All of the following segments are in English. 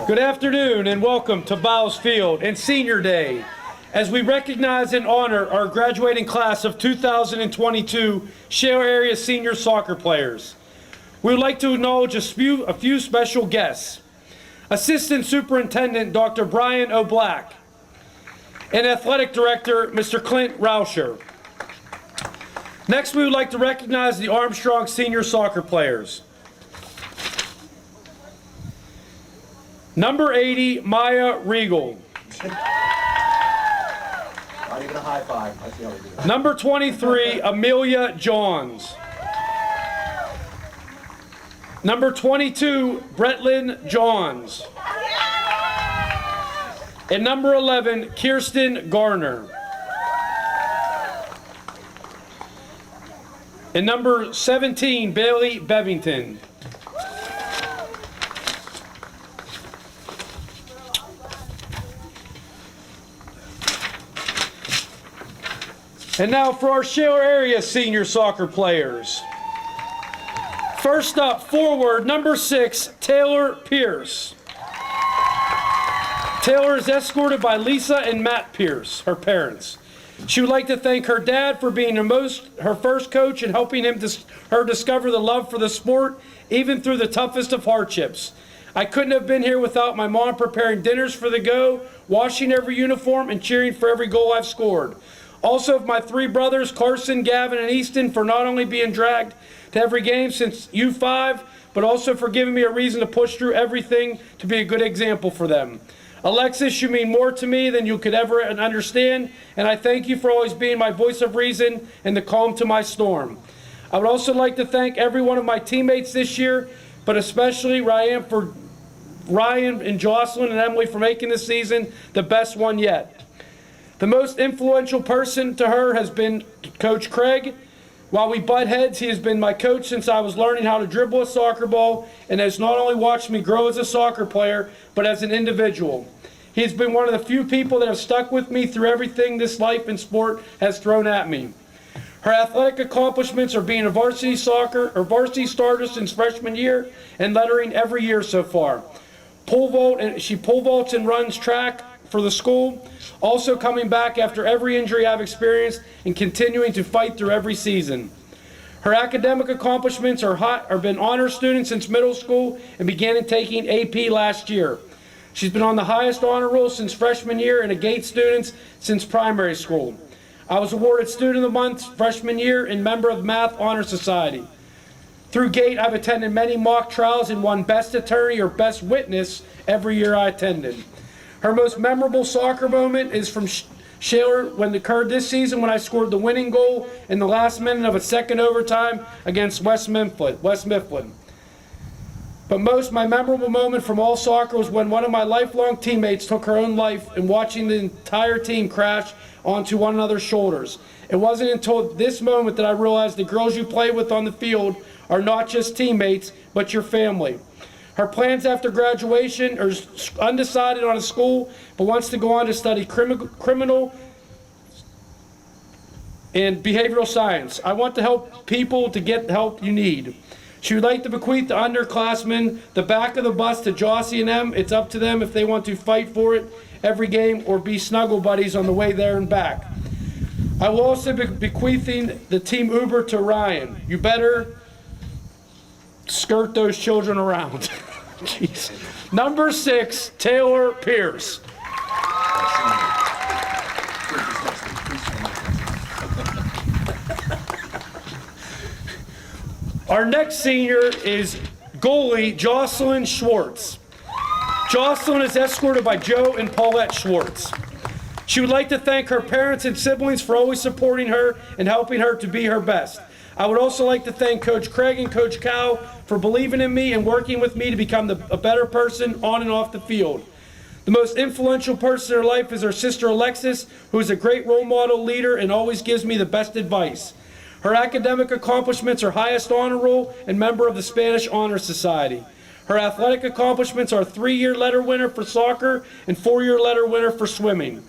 Good afternoon and welcome to Bowles Field and Senior Day as we recognize and honor our graduating class of 2022 Shaler Area senior soccer players. We would like to acknowledge a few special guests. Assistant Superintendent Dr. Brian O'Black and Athletic Director Mr. Clint Rauscher. Next, we would like to recognize the Armstrong senior soccer players. Number 80, Maya Regal. Not even a high five. I see how we do that. Number 23, Amelia Johns. Number 22, Bretlin Johns. And number 11, Kirsten Garner. And number 17, Bailey Bevington. And now for our Shaler Area senior soccer players. First up, forward, number 6, Taylor Pierce. Taylor is escorted by Lisa and Matt Pierce, her parents. She would like to thank her dad for being her first coach and helping her discover the love for the sport, even through the toughest of hardships. I couldn't have been here without my mom preparing dinners for the go, washing every uniform, and cheering for every goal I've scored. Also, my 3 brothers, Carson, Gavin, and Easton, for not only being dragged to every game since U5, but also for giving me a reason to push through everything to be a good example for them. Alexis, you mean more to me than you could ever understand, and I thank you for always being my voice of reason and the calm to my storm. I would also like to thank every one of my teammates this year, but especially Ryan and Jocelyn and Emily for making this season the best one yet. The most influential person to her has been Coach Craig. While we butt heads, he has been my coach since I was learning how to dribble a soccer ball and has not only watched me grow as a soccer player, but as an individual. He has been one of the few people that have stuck with me through everything this life and sport has thrown at me. Her athletic accomplishments are being a varsity starter since freshman year and lettering every year so far. She pole vaults and runs track for the school, also coming back after every injury I've experienced and continuing to fight through every season. Her academic accomplishments are been honor student since middle school and began taking AP last year. She's been on the highest honor roll since freshman year and a GATE student since primary school. I was awarded Student of the Month freshman year and member of the Math Honor Society. Through GATE, I've attended many mock trials and won Best Attorney or Best Witness every year I attended. Her most memorable soccer moment is from Shaler when it occurred this season when I scored the winning goal in the last minute of a second overtime against West Mifflin. But my memorable moment from all soccer was when one of my lifelong teammates took her own life and watching the entire team crash onto one another's shoulders. It wasn't until this moment that I realized the girls you play with on the field are not just teammates, but your family. Her plans after graduation are undecided on a school, but wants to go on to study criminal and behavioral science. I want to help people to get the help you need. She would like to bequeath the underclassmen the back of the bus to Jossie and them. It's up to them if they want to fight for it every game or be snuggle buddies on the way there and back. I will also be bequeathing the team Uber to Ryan. You better skirt those children around. Jeez. Number 6, Taylor Pierce. Our next senior is goalie Jocelyn Schwartz. Jocelyn is escorted by Joe and Paulette Schwartz. She would like to thank her parents and siblings for always supporting her and helping her to be her best. I would also like to thank Coach Craig and Coach Cow for believing in me and working with me to become a better person on and off the field. The most influential person in her life is her sister Alexis, who is a great role model leader and always gives me the best advice. Her academic accomplishments are highest honor roll and member of the Spanish Honor Society. Her athletic accomplishments are 3-year letter winner for soccer and 4-year letter winner for swimming.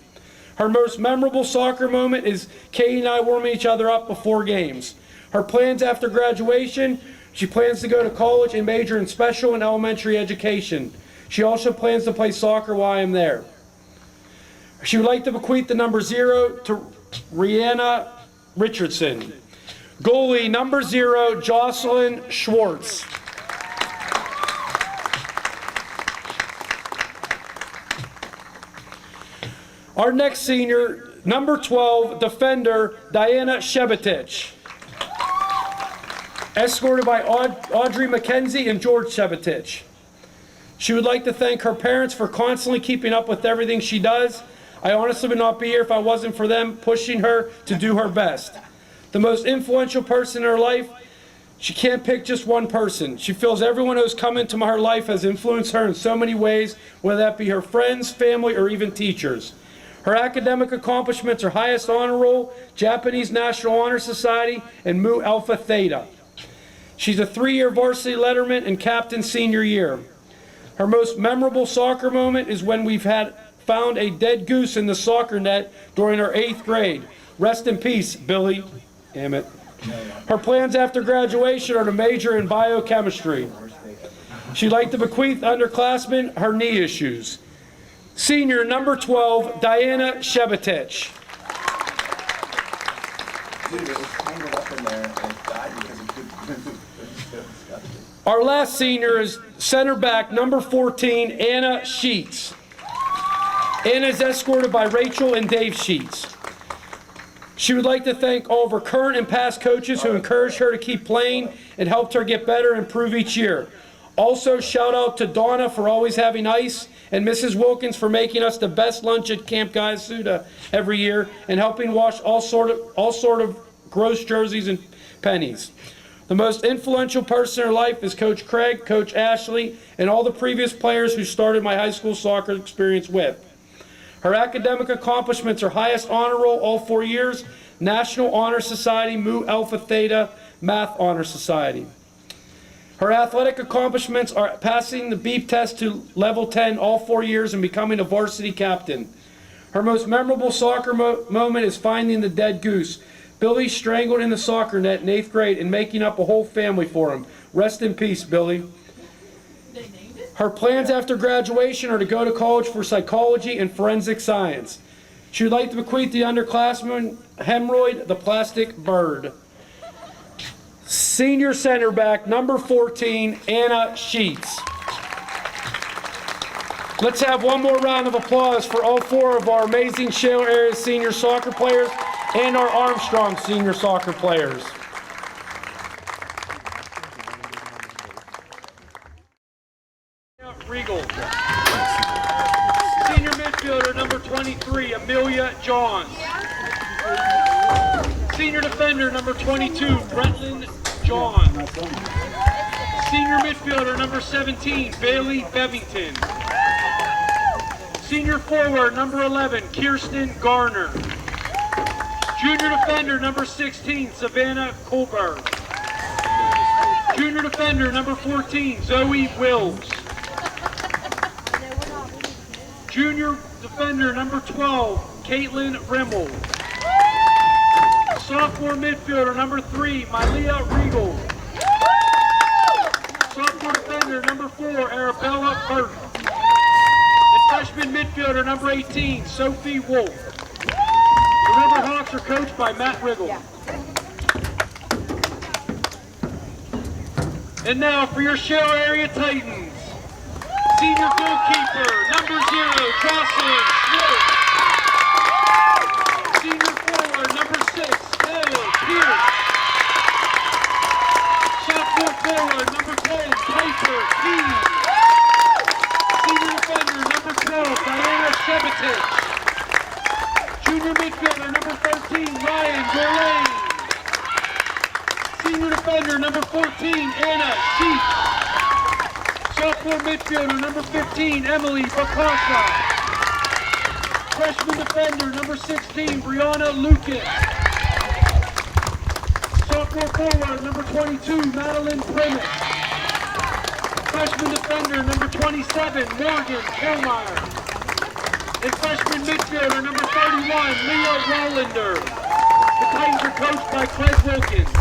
Her most memorable soccer moment is Katie and I warming each other up before games. Her plans after graduation, she plans to go to college and major in special and elementary education. She also plans to play soccer while I am there. She would like to bequeath the number 0 to Rihanna Richardson. Goalie number 0, Jocelyn Schwartz. Our next senior, number 12, defender, Diana Shebatech. Escorted by Audrey McKenzie and George Shebatech. She would like to thank her parents for constantly keeping up with everything she does. I honestly would not be here if I wasn't for them pushing her to do her best. The most influential person in her life, she can't pick just one person. She feels everyone who has come into her life has influenced her in so many ways, whether that be her friends, family, or even teachers. Her academic accomplishments are highest honor roll, Japanese National Honor Society, and Mu Alpha Theta. She's a 3-year varsity letterman and captain senior year. Her most memorable soccer moment is when we've found a dead goose in the soccer net during her 8th grade. Rest in peace, Billy. Damn it. Her plans after graduation are to major in biochemistry. She'd like to bequeath underclassmen her knee issues. Senior number 12, Diana Shebatech. Our last senior is center back number 14, Anna Sheets. Anna is escorted by Rachel and Dave Sheets. She would like to thank all of her current and past coaches who encouraged her to keep playing and helped her get better and improve each year. Also, shout out to Donna for always having ice and Mrs. Wilkins for making us the best lunch at Camp Guyasuda every year and helping wash all sort of gross jerseys and pennies. The most influential person in her life is Coach Craig, Coach Ashley, and all the previous players who started my high school soccer experience with. Her academic accomplishments are highest honor roll all 4 years, National Honor Society, Mu Alpha Theta, Math Honor Society. Her athletic accomplishments are passing the beep test to level 10 all 4 years and becoming a varsity captain. Her most memorable soccer moment is finding the dead goose. Billy strangled in the soccer net in 8th grade and making up a whole family for him. Rest in peace, Billy. Her plans after graduation are to go to college for psychology and forensic science. She would like to bequeath the underclassman Hemorrhoid the plastic bird. Senior center back, number 14, Anna Sheets. Let's have one more round of applause for all 4 of our amazing Shaler Area senior soccer players and our Armstrong senior soccer players. Regal. Senior midfielder, number 23, Amelia Johns. Senior defender, number 22, Bretland John. Senior midfielder, number 17, Bailey Bevington. Senior forward, number 11, Kirsten Garner. Junior defender, number 16, Savannah Colbert. Junior defender, number 14, Zoe Wills. Junior defender, number 12, Caitlin Rimmel. Sophomore midfielder, number 3, Mylia Regal. Sophomore defender, number 4, Arabella Burton. And freshman midfielder, number 18, Sophie Wolf. The River Hawks are coached by Matt Riggle. And now for your Shaler Area Titans. Senior goalkeeper, number 0, Jocelyn Schwartz. Senior forward, number 6, Taylor Pierce. Sophomore forward, number 10, Piper Key. Senior defender, number 12, Diana Shebatech. Junior midfielder, number 13, Ryan Gourlane. Senior defender, number 14, Anna Sheets. Sophomore midfielder, number 15, Emily Bacasa. Freshman defender, number 16, Brianna Lucas. Sophomore forward, number 22, Madeline Primus. Freshman defender, number 27, Morgan Kilmeyer. And freshman midfielder, number 31, Leah Rollander. The Titans are coached by Craig Wilkins.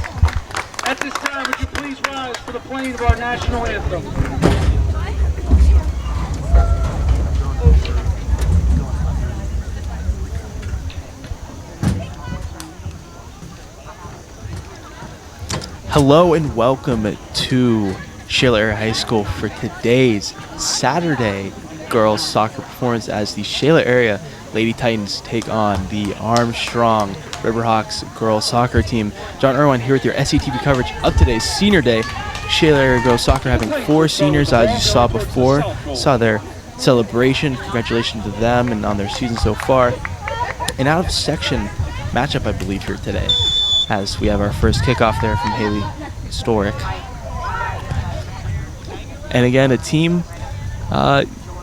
At this time, would you please rise for the playing of our national anthem? Hello and welcome to Shaler Area High School for today's Saturday girls soccer performance as the Shaler Area Lady Titans take on the Armstrong River Hawks girls soccer team. John Irwin here with your SCTV coverage of today's senior day. Shaler Area girls soccer having 4 seniors, as you saw before. Saw their celebration. Congratulations to them and on their season so far. An out of section matchup, I believe, here today, as we have our first kickoff there from Haley Historic. And again, a team,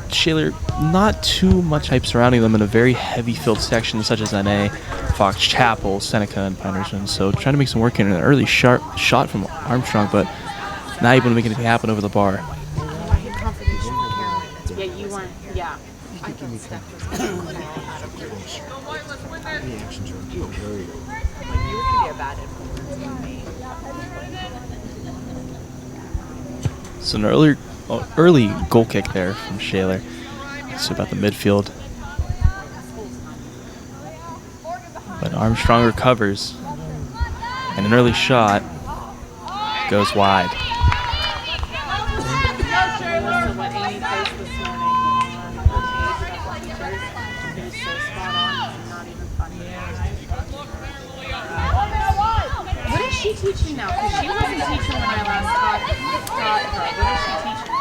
Shaler, not too much hype surrounding them in a very heavy field section such as NA, Fox Chapel, Seneca, and Penderson. So trying to make some work in an early sharp shot from Armstrong, but not able to make anything happen over the bar. Yeah, you weren't. Yeah. I can step So an early goal kick there from Shaler. So about the midfield. But Armstrong recovers. And an early shot goes wide. What is she teaching now? Because she wasn't teaching when I last taught her. What is she teaching?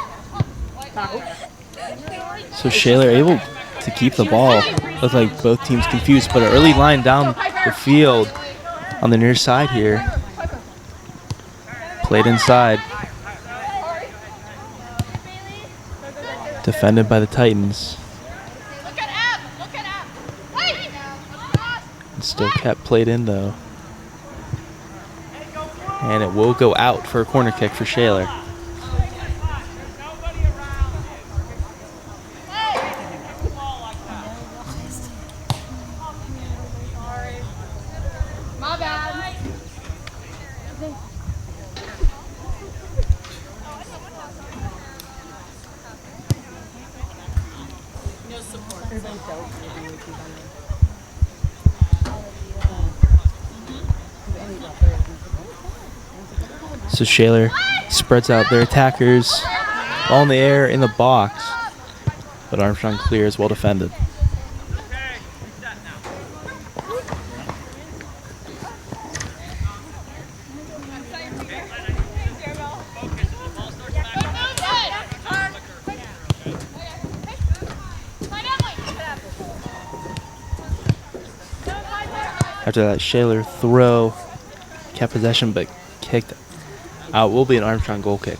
So Shaler able to keep the ball. Looked like both teams confused, but an early line down the field on the near side here. Played inside. Defended by the Titans. And still kept played in though. And it will go out for a corner kick for Shaler. My bad. No support. So Shaler spreads out their attackers. Ball in the air in the box. But Armstrong clears, well defended. After that Shaler throw, kept possession but kicked out. Will be an Armstrong goal kick.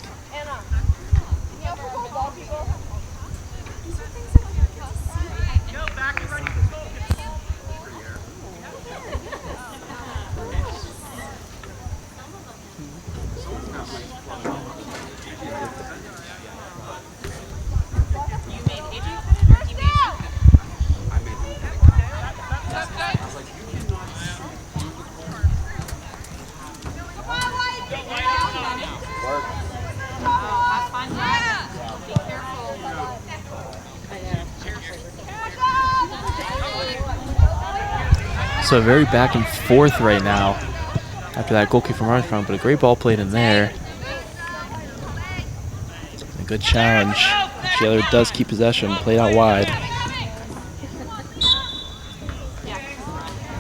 So very back and forth right now after that goal kick from Armstrong, but a great ball played in there. A good challenge. Shaler does keep possession, played out wide.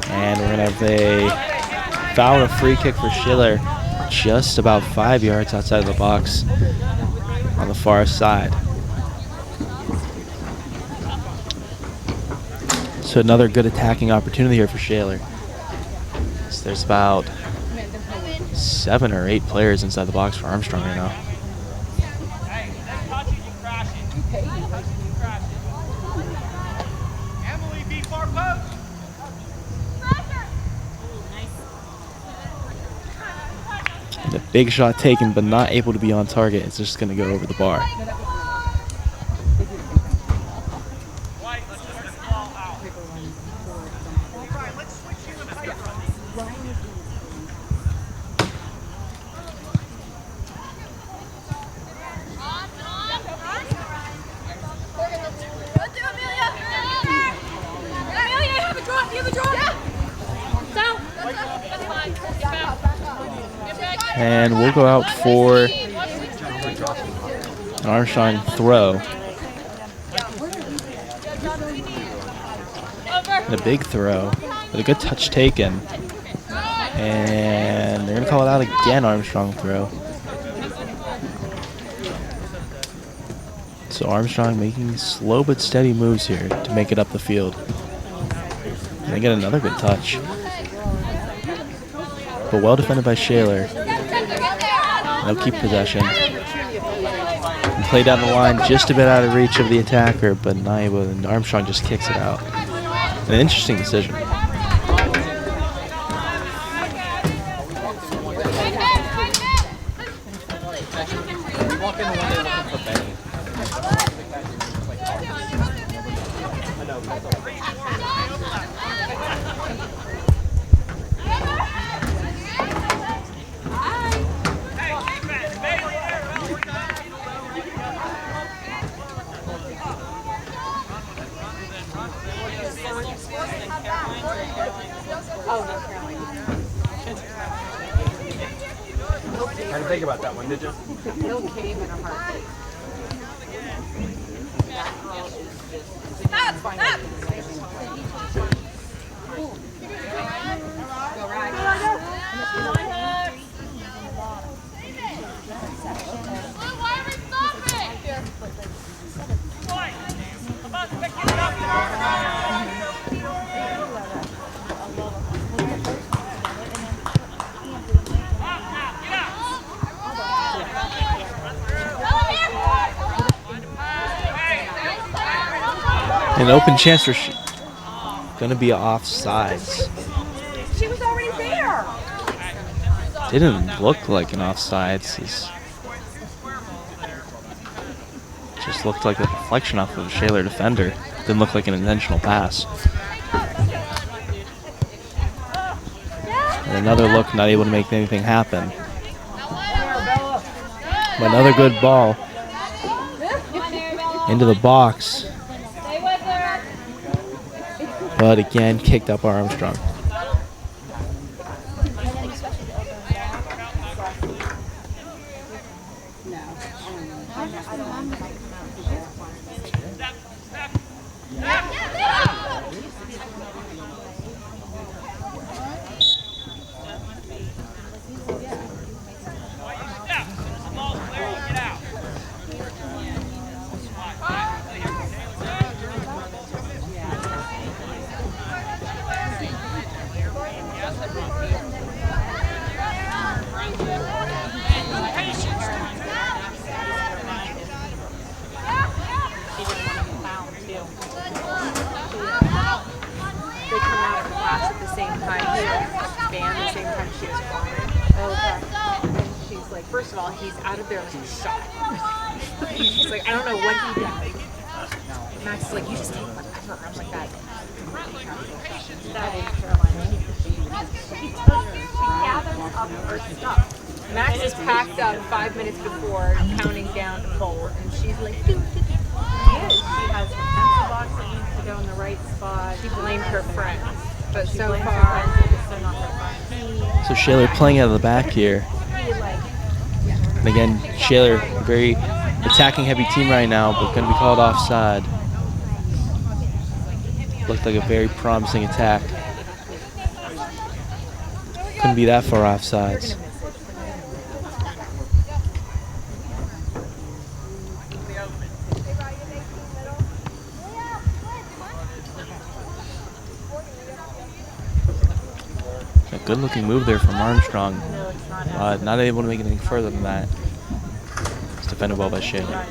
And we're gonna have a foul and a free kick for Shaler, just about 5 yards outside of the box on the far side. So another good attacking opportunity here for Shaler. So there's about 7 or 8 players inside the box for Armstrong right now. And a big shot taken, but not able to be on target. It's just going to go over the bar. And we'll go out for an Armstrong throw. And a big throw with a good touch taken. And they're going to call it out again, Armstrong throw. So Armstrong making slow but steady moves here to make it up the field. And they get another good touch. But well defended by Shaler. They'll keep possession. And play down the line just a bit out of reach of the attacker, but not able, and Armstrong just kicks it out. An interesting decision. Trying to think about that one, did you? He'll cave in a heartbeat. An open chance for gonna be offsides. She was already there. Didn't look like an offsides. Just looked like a deflection off of a Shaler defender. Didn't look like an intentional pass. And another look, not able to make anything happen. But another good ball into the box. But again, kicked up Armstrong. First of all, he's out of there like a shot. He's like, I don't know what he did. Max is like, you just take whatever. I'm like, that is Carolina. She gathers up her stuff. Max is packed up 5 minutes before, counting down to bowl, and she's like, she has her pencil box that needs to go in the right spot. She blamed her friends, but so far, it's still not her friends. So Shaler playing out of the back here. And again, Shaler, very attacking heavy team right now, but going to be called offside. Looked like a very promising attack. Couldn't be that far offsides. A good looking move there from Armstrong. Not able to make anything further than that. It's defended well by Shaler.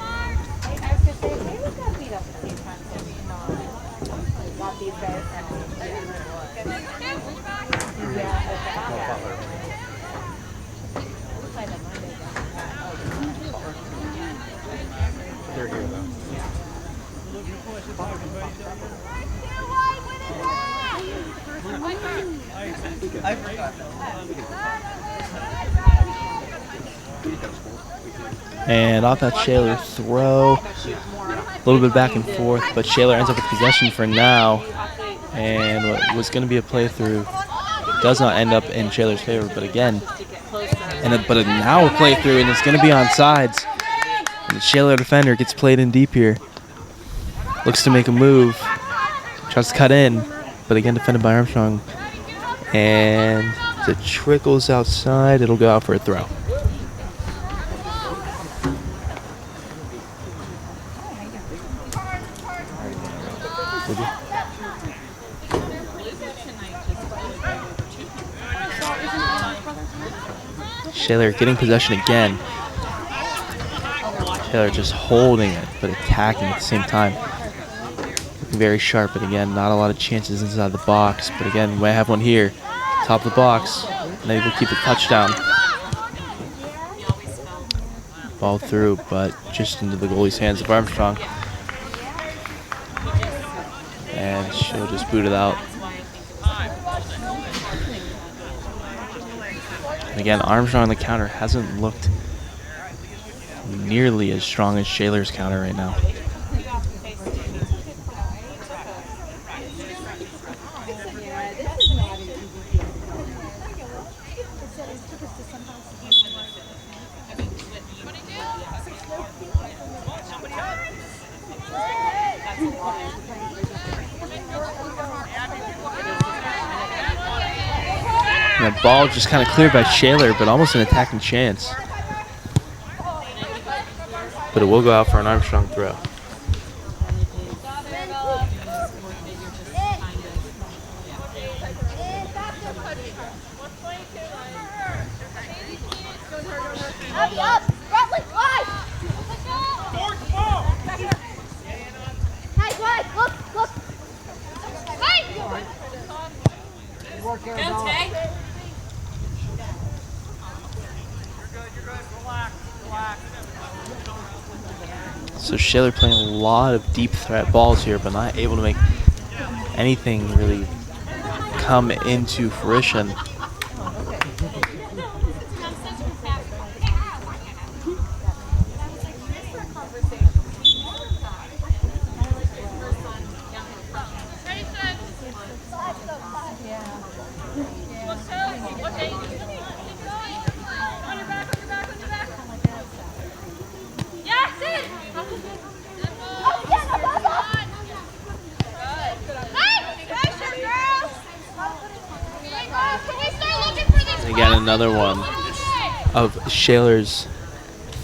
They're here though. I forgot. And off that Shaler throw, a little bit back and forth, but Shaler ends up with possession for now. And what was going to be a playthrough does not end up in Shaler's favor, but again, But now a play through, and it's going to be on sides. And the Shaler defender gets played in deep here. Looks to make a move. Tries to cut in, but again defended by Armstrong. And it trickles outside. It'll go out for a throw. Shaler getting possession again. Shaler just holding it, but attacking at the same time. Looking very sharp, but again, not a lot of chances inside the box. But again, we might have one here. Top of the box, and they will keep the touchdown. Ball through, but just into the goalie's hands of Armstrong. And she'll just boot it out. And again, Armstrong on the counter hasn't looked nearly as strong as Shaler's counter right now. And the ball just kind of cleared by Shaler, but almost an attacking chance. But it will go out for an Armstrong throw. So Shaler playing a lot of deep threat balls here, but not able to make anything really come into fruition. Again, another one of Shaler's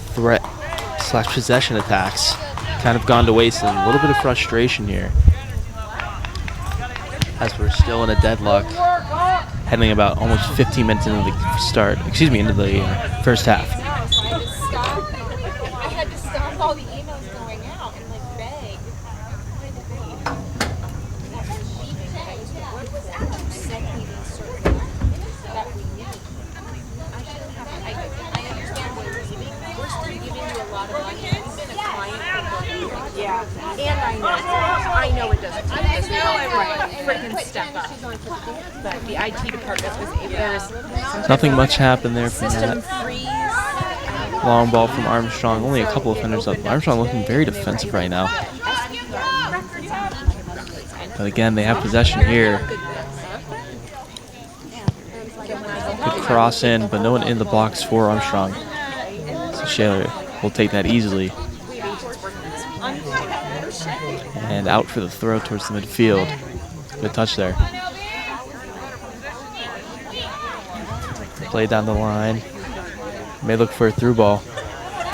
threat / possession attacks kind of gone to waste, and a little bit of frustration here as we're still in a deadlock, heading about almost 15 minutes into the into the first half. I had to stop all the emails going out and like beg. What was that? You sent me these certain that we need. I understand what you're saying. We're still giving you a lot of money. You've been a client for yeah. And I know it doesn't take this. We all freaking step up. But the IT department was able. Nothing much happened there from System that. freeze. Long ball from Armstrong. Only a couple of defenders up. Armstrong looking very defensive right now. But again, they have possession here. Good cross in, but no one in the box for Armstrong. So Shaler will take that easily. And out for the throw towards the midfield. Good touch there. Play down the line. May look for a through ball.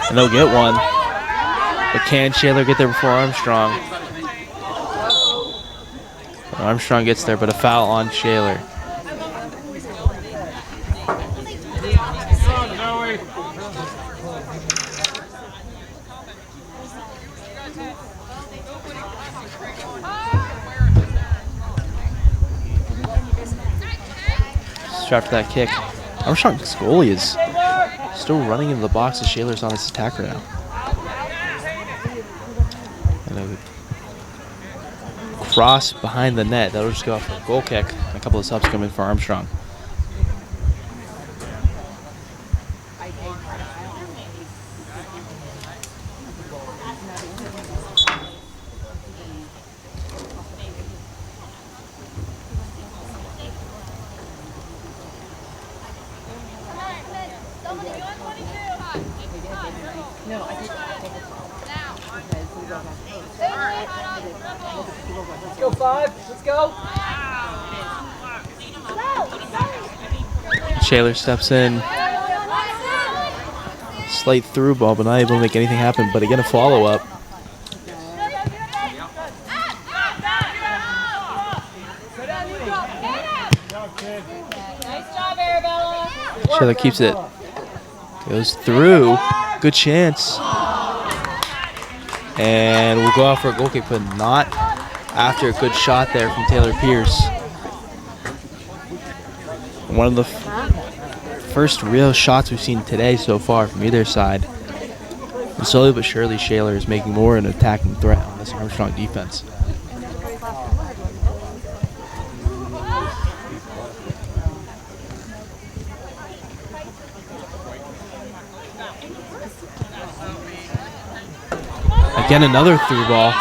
And they'll get one. But can Shaler get there before Armstrong? Armstrong gets there, but a foul on Shaler. After that kick, Armstrong's goalie is still running into the box as Shaler's on his attacker now. And a cross behind the net. That'll just go off for a goal kick. A couple of subs come in for Armstrong. Let's go, 5. Let's go. Shaler steps in. Slight through ball, but not able to make anything happen. But again, a follow-up. Shaler keeps it. Goes through. Good chance. And we'll go out for a goal kick, but not after a good shot there from Taylor Pierce. One of the first real shots we've seen today so far from either side. And slowly but surely, Shaler is making more an attacking threat on this Armstrong defense. Again, another through ball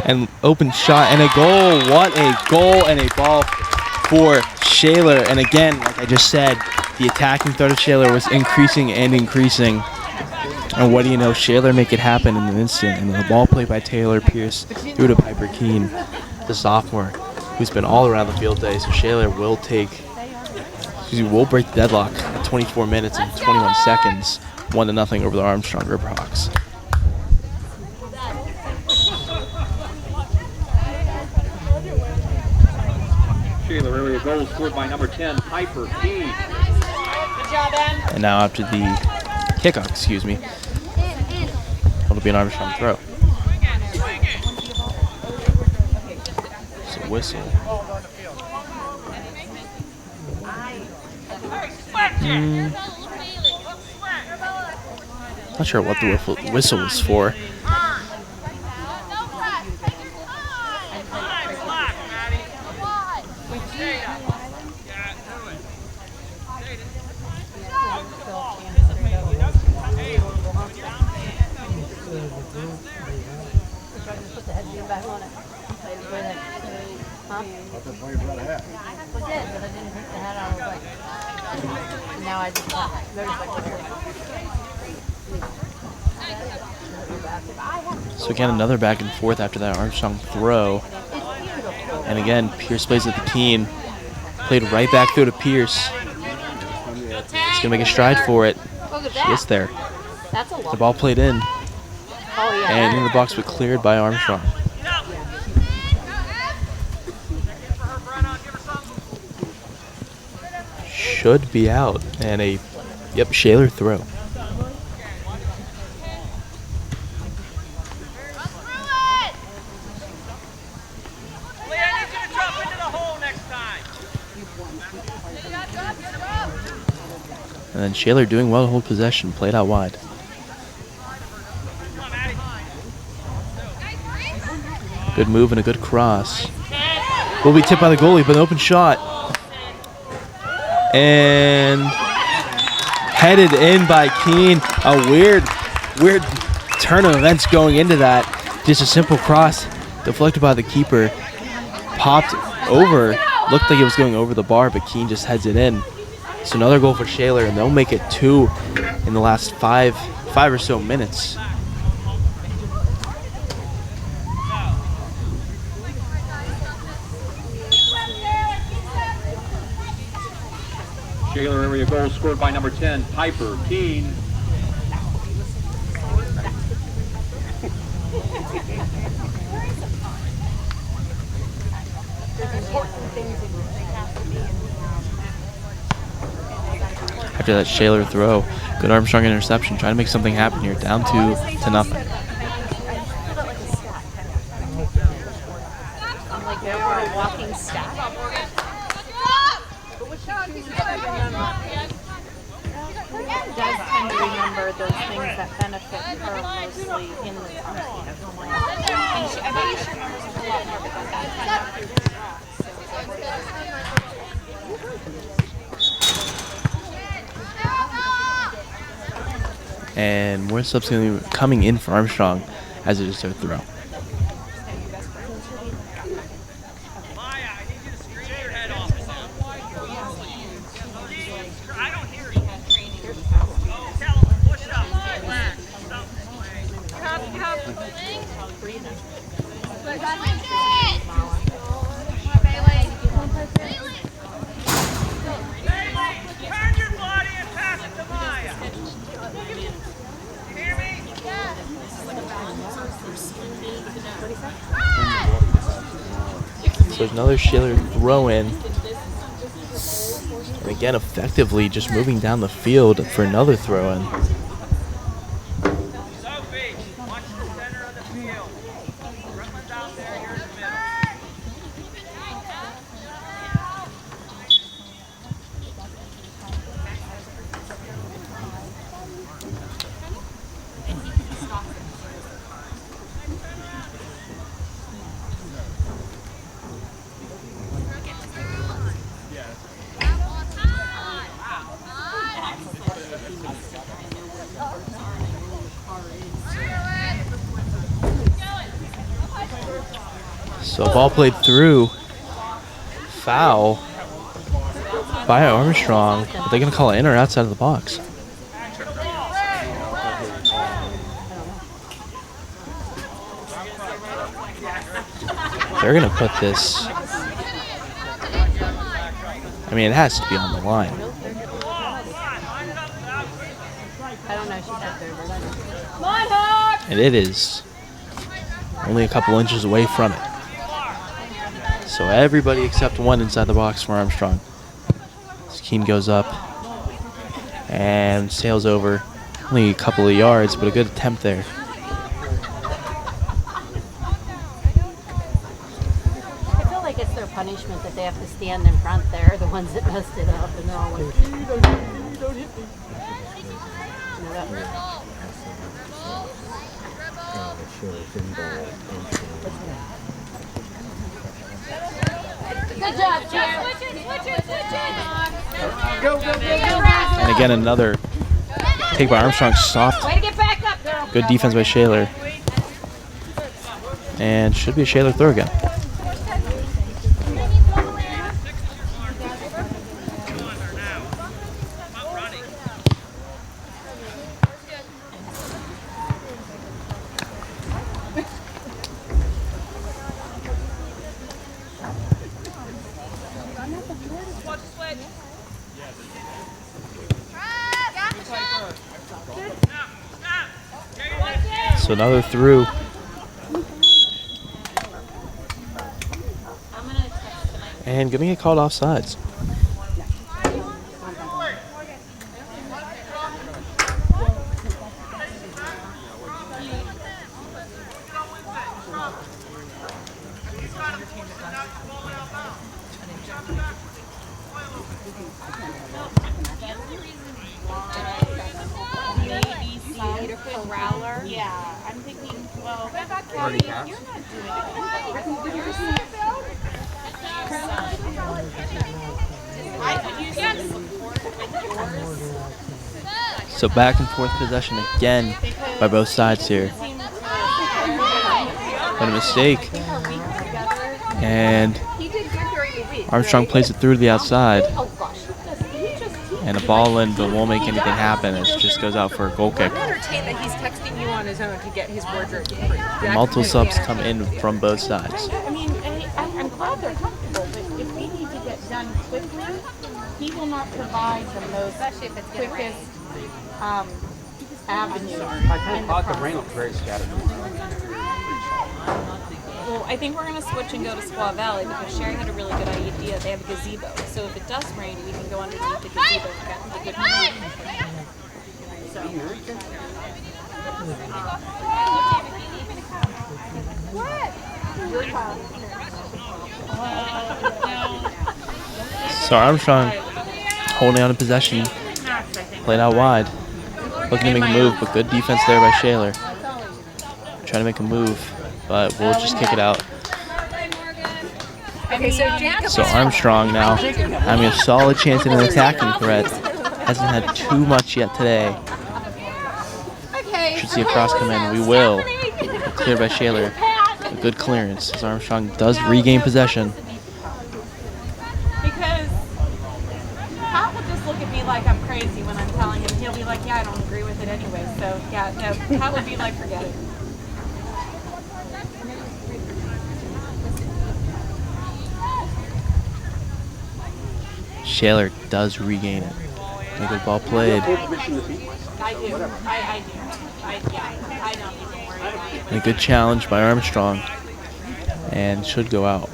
and open shot and a goal. What a goal and a ball for Shaler. And again, like I just said, the attacking threat of Shaler was increasing and increasing. And what do you know? Shaler make it happen in an instant. And the ball played by Taylor Pierce through to Piper Keene, the sophomore, who's been all around the field today. So Shaler will break the deadlock at 24 minutes and 21 seconds, 1-0 over the Armstrong River Hawks. Shaler Area goal scored by number 10, Piper Keene. And now after the kickoff, it'll be an Armstrong throw. It's a whistle. Not sure what the whistle was for. So again, another back and forth after that Armstrong throw. And again, Pierce plays at the Keene. Played right back through to Pierce. He's going to make a stride for it. She gets there. The ball played in. And in the box, but cleared by Armstrong. Should be out. And a, Shaler throw. And then Shaler doing well to hold possession, played out wide. Good move and a good cross. Will be tipped by the goalie, but an open shot. And headed in by Keene. A weird turn of events going into that. Just a simple cross, deflected by the keeper. Popped over, looked like it was going over the bar, but Keene just heads it in. So another goal for Shaler, and they'll make it 2 in the last five or so minutes. Shaler Area goal scored by number 10, Piper Keene. After that Shaler throw, good Armstrong interception, trying to make something happen here, down 2-0. Like they're a walking stack. Does tend to remember those things that benefit her mostly in the process. And I bet you she remembers a lot more about that. And more subs coming in for Armstrong as it is their throw. So there's another Shaler throw in. And again, effectively just moving down the field for another throw in. So ball played through. Foul by Armstrong. Are they going to call it in or outside of the box? They're going to put this. I mean, it has to be on the line. I don't know. She's up there. Come on, Hawks! And it is only a couple inches away from it. So everybody except one inside the box for Armstrong. Scheme goes up and sails over. Only a couple of yards, but a good attempt there. I feel like it's their punishment that they have to stand in front there, the ones that messed it up, and they're all like, "You don't hit me, you don't hit me." You know that? Good job, Jim. Go, go, go, go. And again, another take by Armstrong. Soft. Way to get back up, girl. Good defense by Shaler. And should be a Shaler throw again. So another through. And gonna get called offsides. Yeah, I'm thinking, well, what about Kelly? You're not doing it. I could use some support with yours. So back and forth possession again by both sides here. But a mistake. And He did good during the week. Armstrong plays it through to the outside. And a ball in, but won't make anything happen. It just goes out for a goal kick. I'm entertained that he's texting you on his own to get his wardrobe free. And multiple subs come in from both sides. I mean, I'm glad they're comfortable, but if we need to get done quickly, he will not provide the most quickest avenue. I kind of thought the rain looked very scattered. Well, I think we're going to switch and go to Squaw Valley because Sherry had a really good idea. They have a gazebo. So if it does rain, we can go underneath the gazebo to get a good So Armstrong holding on to possession. Played out wide. Looking to make a move, but good defense there by Shaler. Trying to make a move, but we'll just kick it out. Okay, so Jacob So Armstrong now having a solid chance at an attacking threat. Hasn't had too much yet today. Should see a cross come in. We will. Cleared by Shaler. A good clearance as Armstrong does regain possession. Because Pat will just look at me like I'm crazy when I'm telling him. He'll be like, yeah, I don't agree with it anyway. So, yeah, no, Pat would be like, forget it. Shaler does regain it. A good ball played. I do. I do. I don't even worry about it. And a good challenge by Armstrong. And should go out.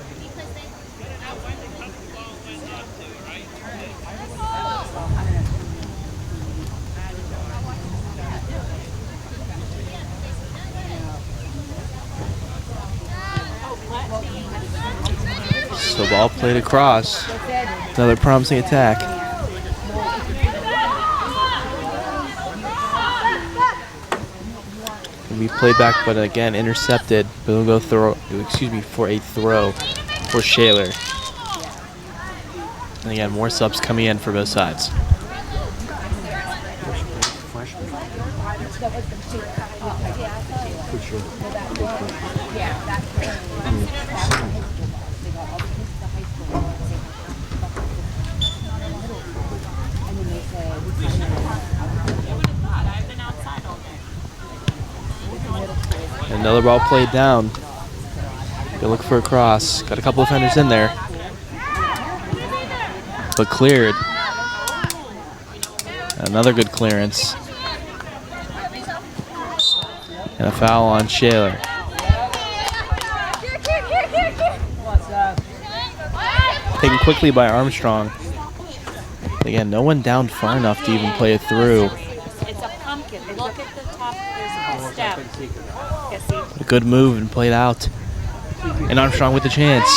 So ball played across. Another promising attack. And we played back, but again intercepted. But we'll go for a throw for Shaler. And again, more subs coming in for both sides. Another ball played down. They look for a cross. Got a couple of defenders in there. But cleared. Another good clearance. And a foul on Shaler. Taken quickly by Armstrong. Again, no one down far enough to even play it through. It's a pumpkin. Look at the top. There's a step. A good move and played out. And Armstrong with the chance.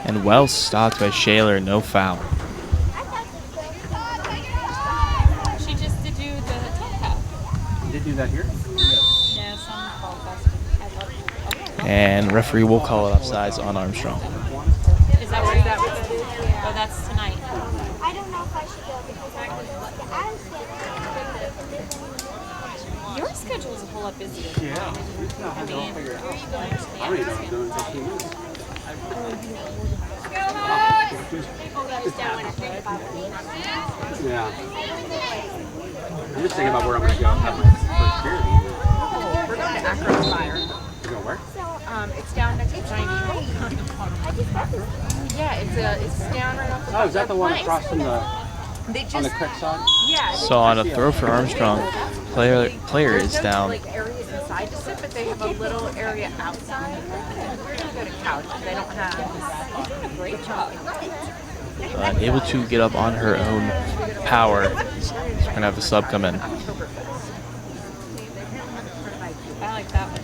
And well stopped by Shaler, no foul. She just did do the teacup. You did do that here? Yeah, some fall festival. And referee will call it offsides on Armstrong. Is that where that was? Oh, that's tonight. I don't know if I should go because I'm Your schedule is a whole lot busier than mine. I mean, where are you going to the Amazon? Yeah. I'm just thinking about where I'm going to go have my first beer. We're going to Akron Fire. You go where? It's down next to Chinese. Yeah, it's down right off the Oh, is that the one planks. across from the They on the just, creek side? yeah. So on a throw for Armstrong, player is down. Like areas inside to sit, but they have a little area outside. We're gonna go to couch. They don't have. You're doing a great job. Able to get up on her own power. She's going to have a sub come in. I like that one.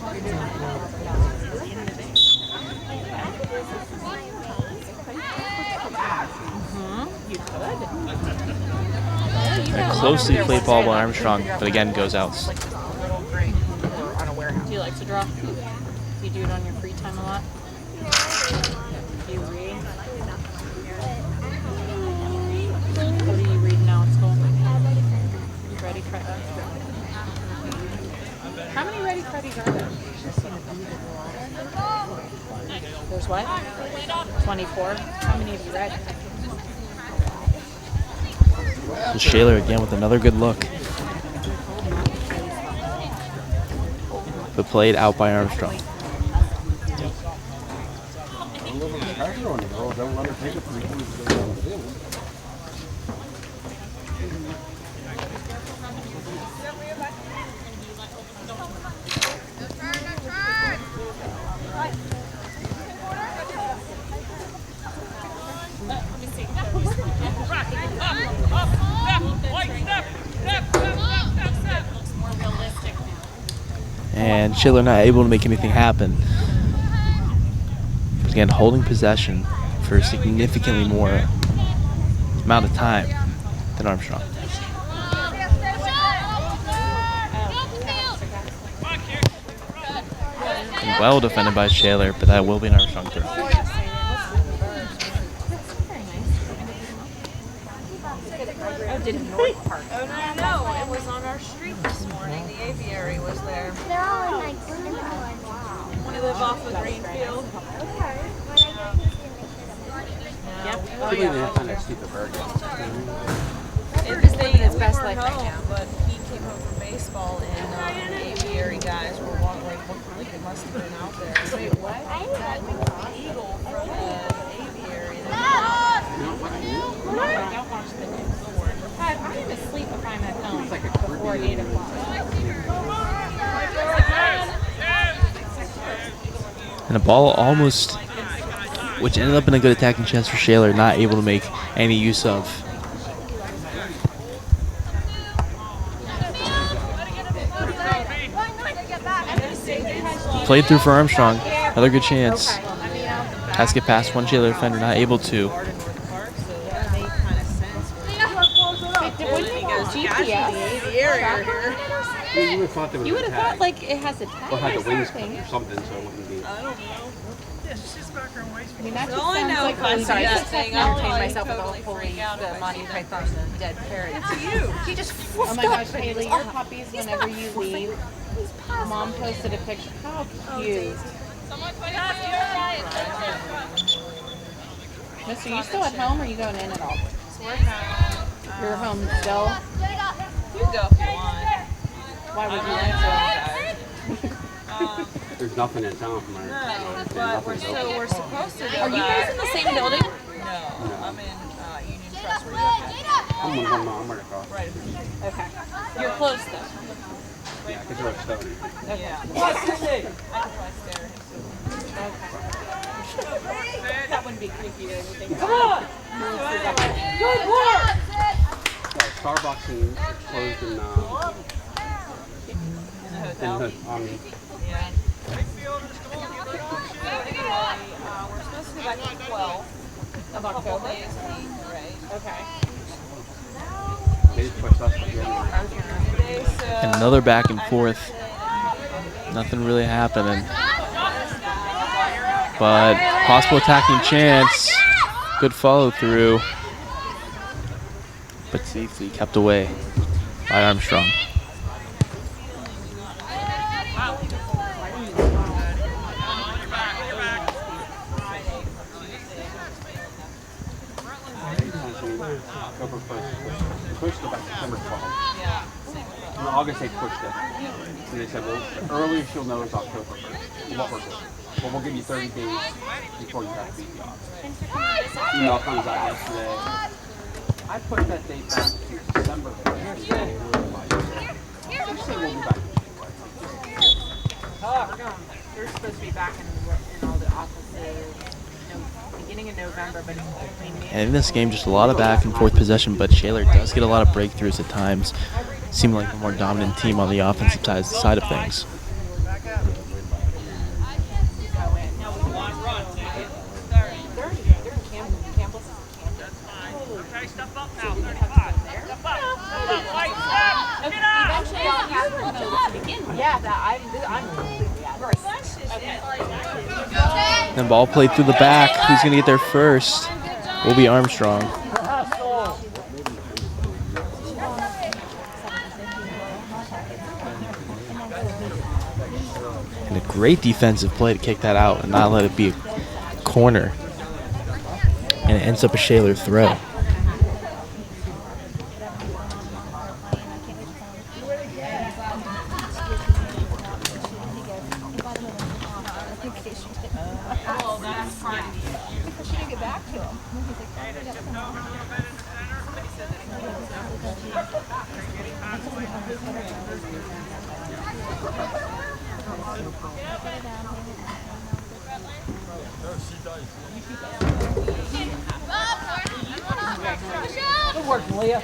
A closely played ball by Armstrong, but again goes out. Do you like to draw? Do you do it on your free time a lot? Do you read? What are you reading now at school? Ready, Freddy? How many Ready Freddies are there? There's what? 24? How many have you read? So Shaler again with another good look. But played out by Armstrong. And Shaler not able to make anything happen. Again, holding possession for significantly more amount of time than Armstrong. And well defended by Shaler, but that will be an Armstrong throw. Oh, no, it was on our street this morning. The aviary was there. They're all in like wow. We live off of Greenfield. Yep. I believe they have kind of stupid burger. Because they His we best weren't life right home, now. but he came home from baseball, and the aviary guys were walking, like it must have been out there. Wait, what? That eagle from the aviary. And the ball almost, which ended up in a good attacking chance for Shaler, not able to make any use of. Played through for Armstrong. Another good chance. Has to get past one Shaler defender, not able to. You would have thought there was You would a have tag. thought like it has a tag Or had or the wings something. cut or something, so it wouldn't be. I don't know. I mean, that just All I sounds know like if I really see sorry. that Just thing, entertain I'll probably myself with totally the whole freak out if I the Monty see it. Python's dead parrot. You just Oh my gosh, Haley, your puppies, whenever you leave, Mom posted a picture. How cute. Mister, you still at home or are you going in at all? You're home still? You go if you want. Why would you want to? There's nothing in town from there. But we're supposed to go. Are you guys in the same building? No, I'm in Union Trust. I'm right across. Right. Okay. You're close though. Yeah, because you're a stone. Yeah. I could probably stare at him. That wouldn't be creepy or anything. Come on! Good work! Starbucks is closed in the Yeah. Anyway, we're supposed to be back on 12 Of October? Right. Okay. They just pushed us to January. And another back and forth. Nothing really happening. But possible attacking chance. Good follow through. But safely kept away by Armstrong. October 1st. Pushed it back September 12th. In August they pushed it. And they said, well, the earliest you'll know is October 1st. What we're doing. Well, we'll give you 30 days before you have to beat the odds. Email comes out yesterday. I pushed that date back to December 1st. They say we'll be back in January. They're supposed to be back in all the offices beginning of November, but it's only And in this game, just a lot of back and forth possession, but Shaler does get a lot of breakthroughs at times. Seem like the more dominant team on the offensive side of things. And ball played through the back. Who's going to get there first? Will be Armstrong. And a great defensive play to kick that out and not let it be a corner. And it ends up a Shaler throw. Good work, Leah.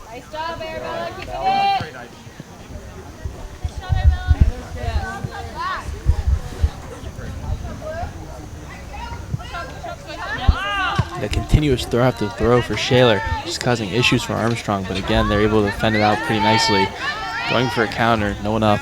Nice job, Arabella. Keep it. The continuous throw after throw for Shaler, just causing issues for Armstrong, but again, they're able to defend it out pretty nicely. Going for a counter, no one up.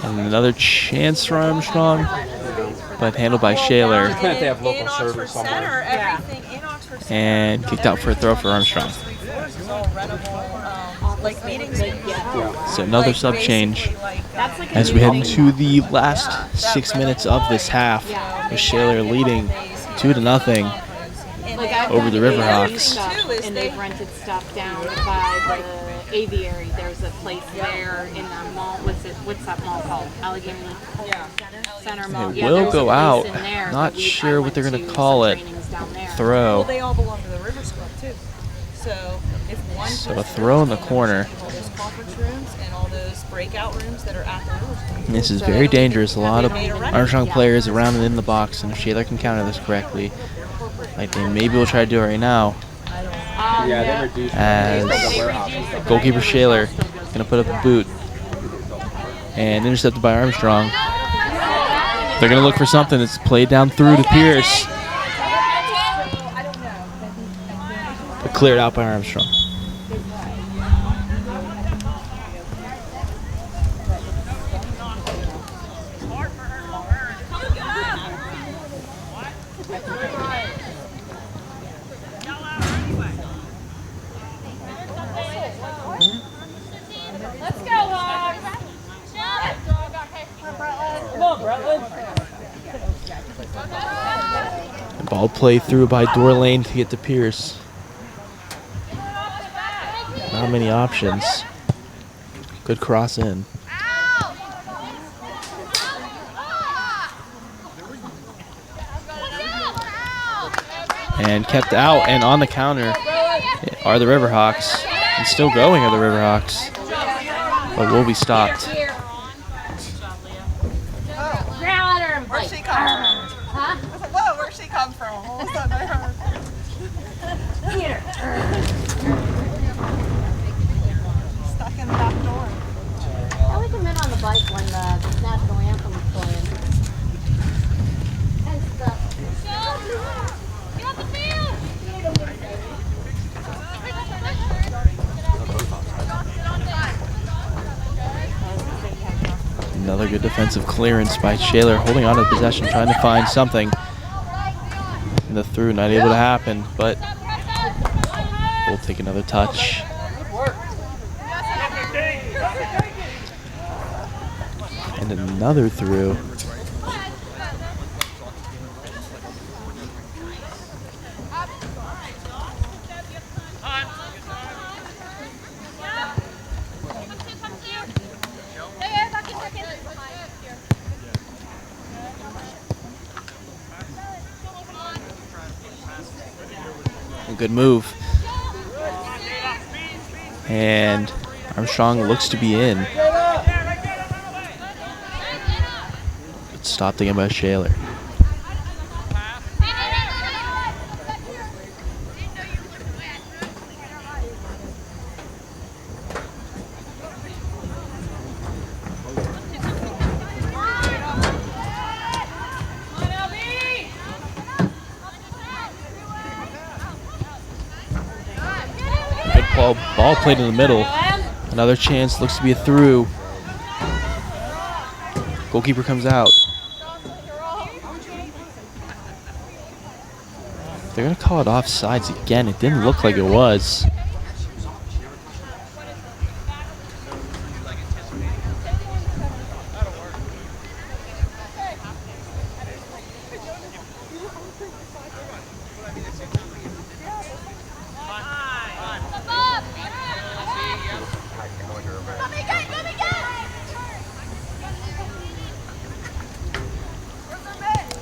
And another chance for Armstrong, but handled by Shaler Can't they have local in servers Oxford somewhere? Center, everything in Oxford Center. and kicked out for a throw for Armstrong. It's all rentable. like meetings. So another sub change That's like as we head into the last 6 minutes of this half, with Shaler leading 2-0 like I've over done the River aviary Hawks. stuff, and they've rented stuff down by the aviary. There's a place there in the mall. What's that mall called? Allegheny Center Mall. It Yeah, will there's a go place out. in there Not that I sure what went they're going to to call some it. trainings down there. Well, Throw. they all belong to the Rivers Club too. So if one So a person throw in the goes, corner. all those conference rooms and all those breakout rooms that are at the Rivers Club. This is very dangerous. A lot of Armstrong players around and in the box, and if Shaler can counter this correctly, like they maybe will try to do it right now, Yeah, they reduced as the warehouse. goalkeeper Shaler going to put up a boot and intercepted by Armstrong. They're going to look for something that's played down through to Pierce, but cleared out by Armstrong. Let's go, Hawks. Come on, Bretland. Ball play through by door lane to get to Pierce. Not many options. Good cross in. And kept out, and on the counter are the River Hawks. And still going are the River Hawks. But will be stopped. Where'd she come from? I was like, whoa, where'd she come from? All of a sudden I heard. Stuck in the back door. I like them in on the bike when the national anthem was playing. And stuff. Get off the field. Another good defensive clearance by Shaler, holding on to the possession, trying to find something. And the through, not able to happen, but we'll take another touch. And another through. A good move. And Armstrong looks to be in. But stopped again by Shaler. Ball played in the middle. Another chance, looks to be a through. Goalkeeper comes out. They're going to call it offsides again. It didn't look like it was.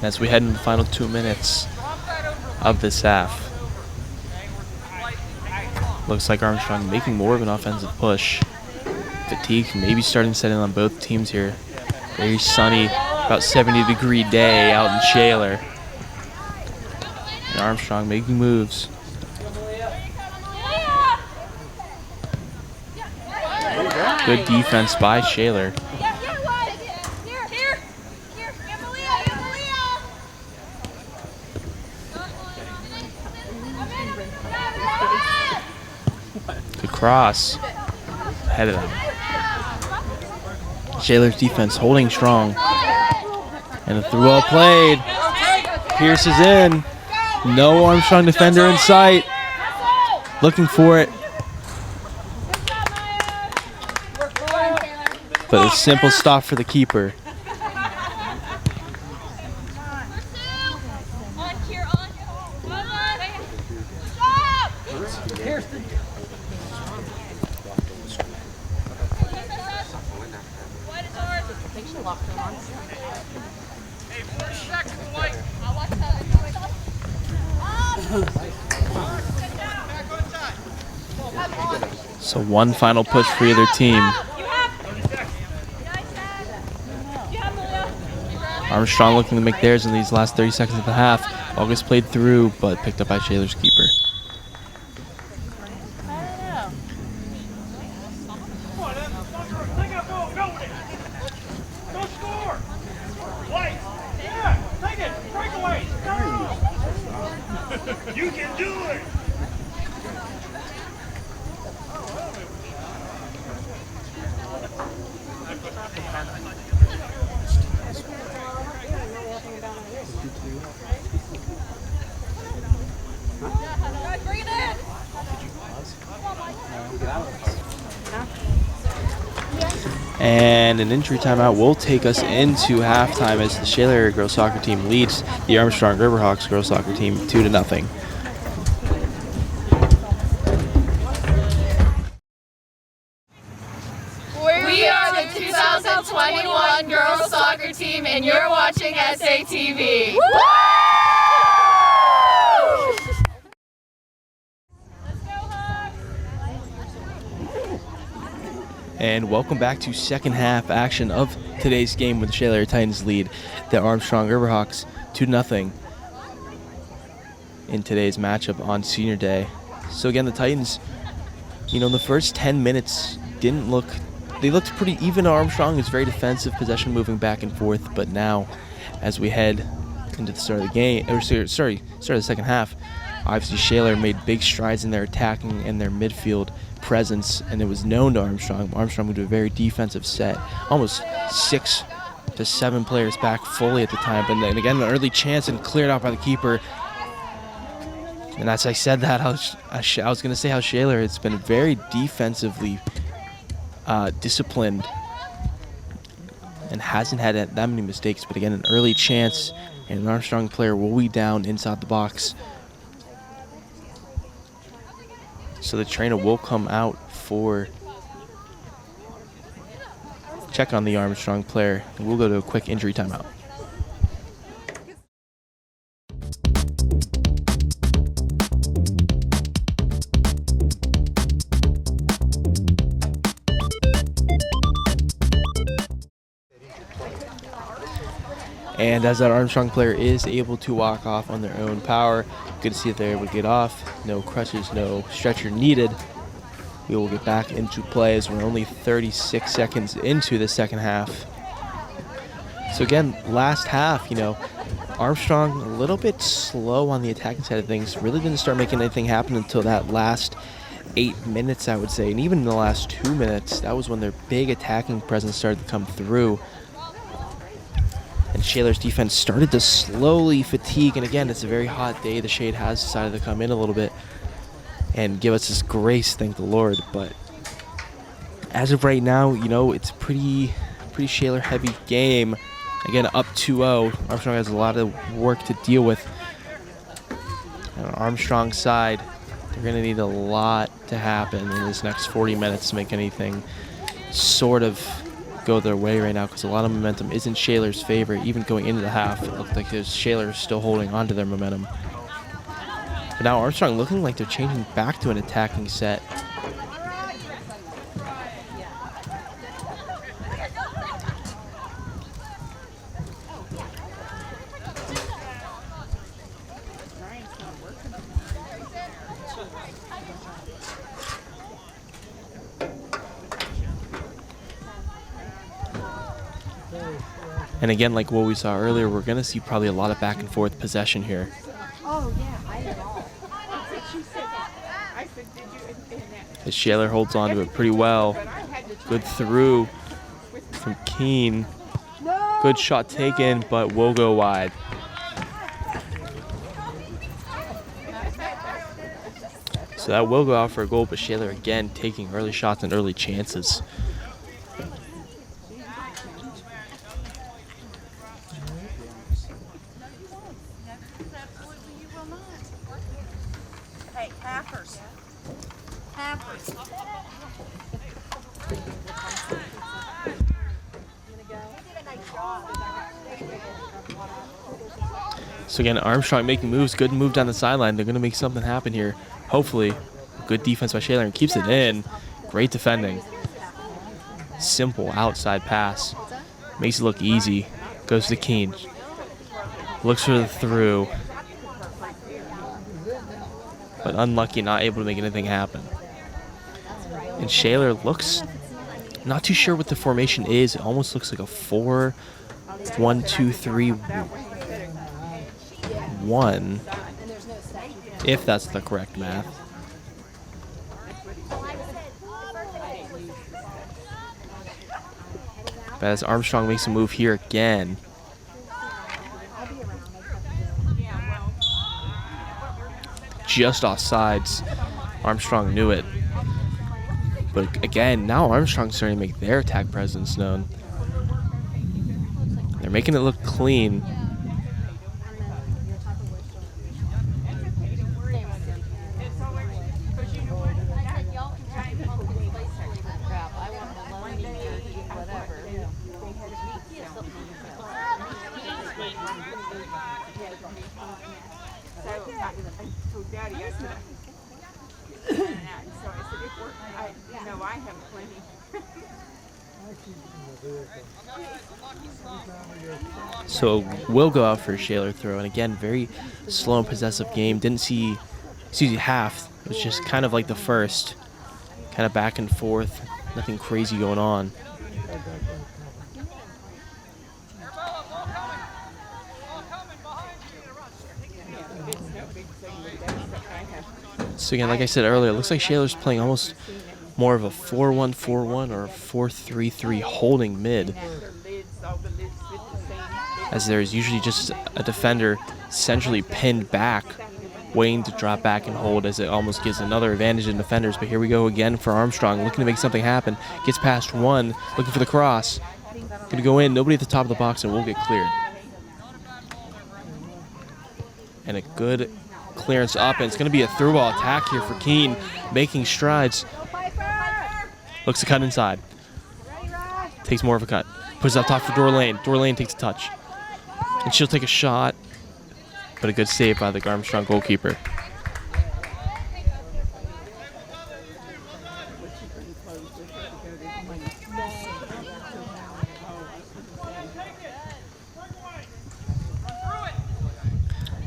As we head into the final 2 minutes of this half. Looks like Armstrong making more of an offensive push. Fatigue maybe starting to set in on both teams here. Very sunny, about 70-degree day out in Shaler. And Armstrong making moves. Good defense by Shaler. Good cross. Headed up. Shaler's defense holding strong. And a through well played. Pierce is in. No Armstrong defender in sight. Looking for it. But a simple stop for the keeper. So one final push for either team. Armstrong looking to make theirs in these last 30 seconds of the half. August played through, but picked up by Shaler's keeper. You can do it! Bring it in! And an injury timeout will take us into halftime as the Shaler Area girls soccer team leads the Armstrong River Hawks girls soccer team 2-0. We are the 2021 girls soccer team, and you're watching SATV. And welcome back to second half action of today's game with the Shaler Area Titans lead the Armstrong River Hawks 2-0 in today's matchup on Senior Day. So again, the Titans, in the first 10 minutes they looked pretty even. Armstrong is very defensive, possession moving back and forth, but now as we head into the start of the game, start of the second half, obviously Shaler made big strides in their attacking and their midfield presence, and it was known to Armstrong. Armstrong would do a very defensive set, almost 6 to 7 players back fully at the time, but then again an early chance and cleared out by the keeper. And as I said that, I was going to say how Shaler has been very defensively disciplined and hasn't had that many mistakes, but again an early chance and an Armstrong player will be down inside the box. So the trainer will come out for check on the Armstrong player. We'll go to a quick injury timeout. And as that Armstrong player is able to walk off on their own power, good to see that they're able to get off. No crutches, no stretcher needed. We will get back into play as we're only 36 seconds into the second half. So again, last half, Armstrong a little bit slow on the attacking side of things. Really didn't start making anything happen until that last 8 minutes, I would say. And even in the last 2 minutes, that was when their big attacking presence started to come through. And Shaler's defense started to slowly fatigue. And again, it's a very hot day. The shade has decided to come in a little bit and give us this grace, thank the Lord. But as of right now, it's a pretty Shaler heavy game. Again, up 2-0. Armstrong has a lot of work to deal with. And on Armstrong's side, they're going to need a lot to happen in this next 40 minutes to make anything sort of go their way right now, because a lot of momentum isn't Shaler's favor. Even going into the half, it looked like Shaler still holding on to their momentum. But now Armstrong looking like they're changing back to an attacking set. And again, like what we saw earlier, we're going to see probably a lot of back and forth possession here. Oh, yeah, I know. As Shaler holds on to it pretty well. Good through from Keene. Good shot taken, but will go wide. So that will go out for a goal, but Shaler again taking early shots and early chances. Hey, Haffers. Haffers. So again, Armstrong making moves. Good move down the sideline. They're going to make something happen here. Hopefully. Good defense by Shaler and keeps it in. Great defending. Simple outside pass. Makes it look easy. Goes to Keene. Looks for the through. But unlucky, not able to make anything happen. And Shaler looks not too sure what the formation is. It almost looks like a 4-1-2-3-1, if that's the correct math. But as Armstrong makes a move here again. Just offsides. Armstrong knew it. But again, now Armstrong's starting to make their attack presence known. They're making it look clean. So we'll go out for a Shaler throw. And again, very slow and possessive game. Didn't see, half. It was just kind of like the first. Kind of back and forth. Nothing crazy going on. So again, like I said earlier, it looks like Shaler's playing almost more of a 4-1-4-1 or a 4-3-3 holding mid. As there's usually just a defender centrally pinned back, waiting to drop back and hold, as it almost gives another advantage in defenders. But here we go again for Armstrong, looking to make something happen. Gets past one, looking for the cross. Gonna go in, nobody at the top of the box, and we'll get cleared. And a good clearance up, and it's gonna be a through ball attack here for Keene, making strides. Looks to cut inside. Takes more of a cut. Puts it up top for Dorlane. Dorlane takes a touch. And she'll take a shot, but a good save by the Armstrong goalkeeper.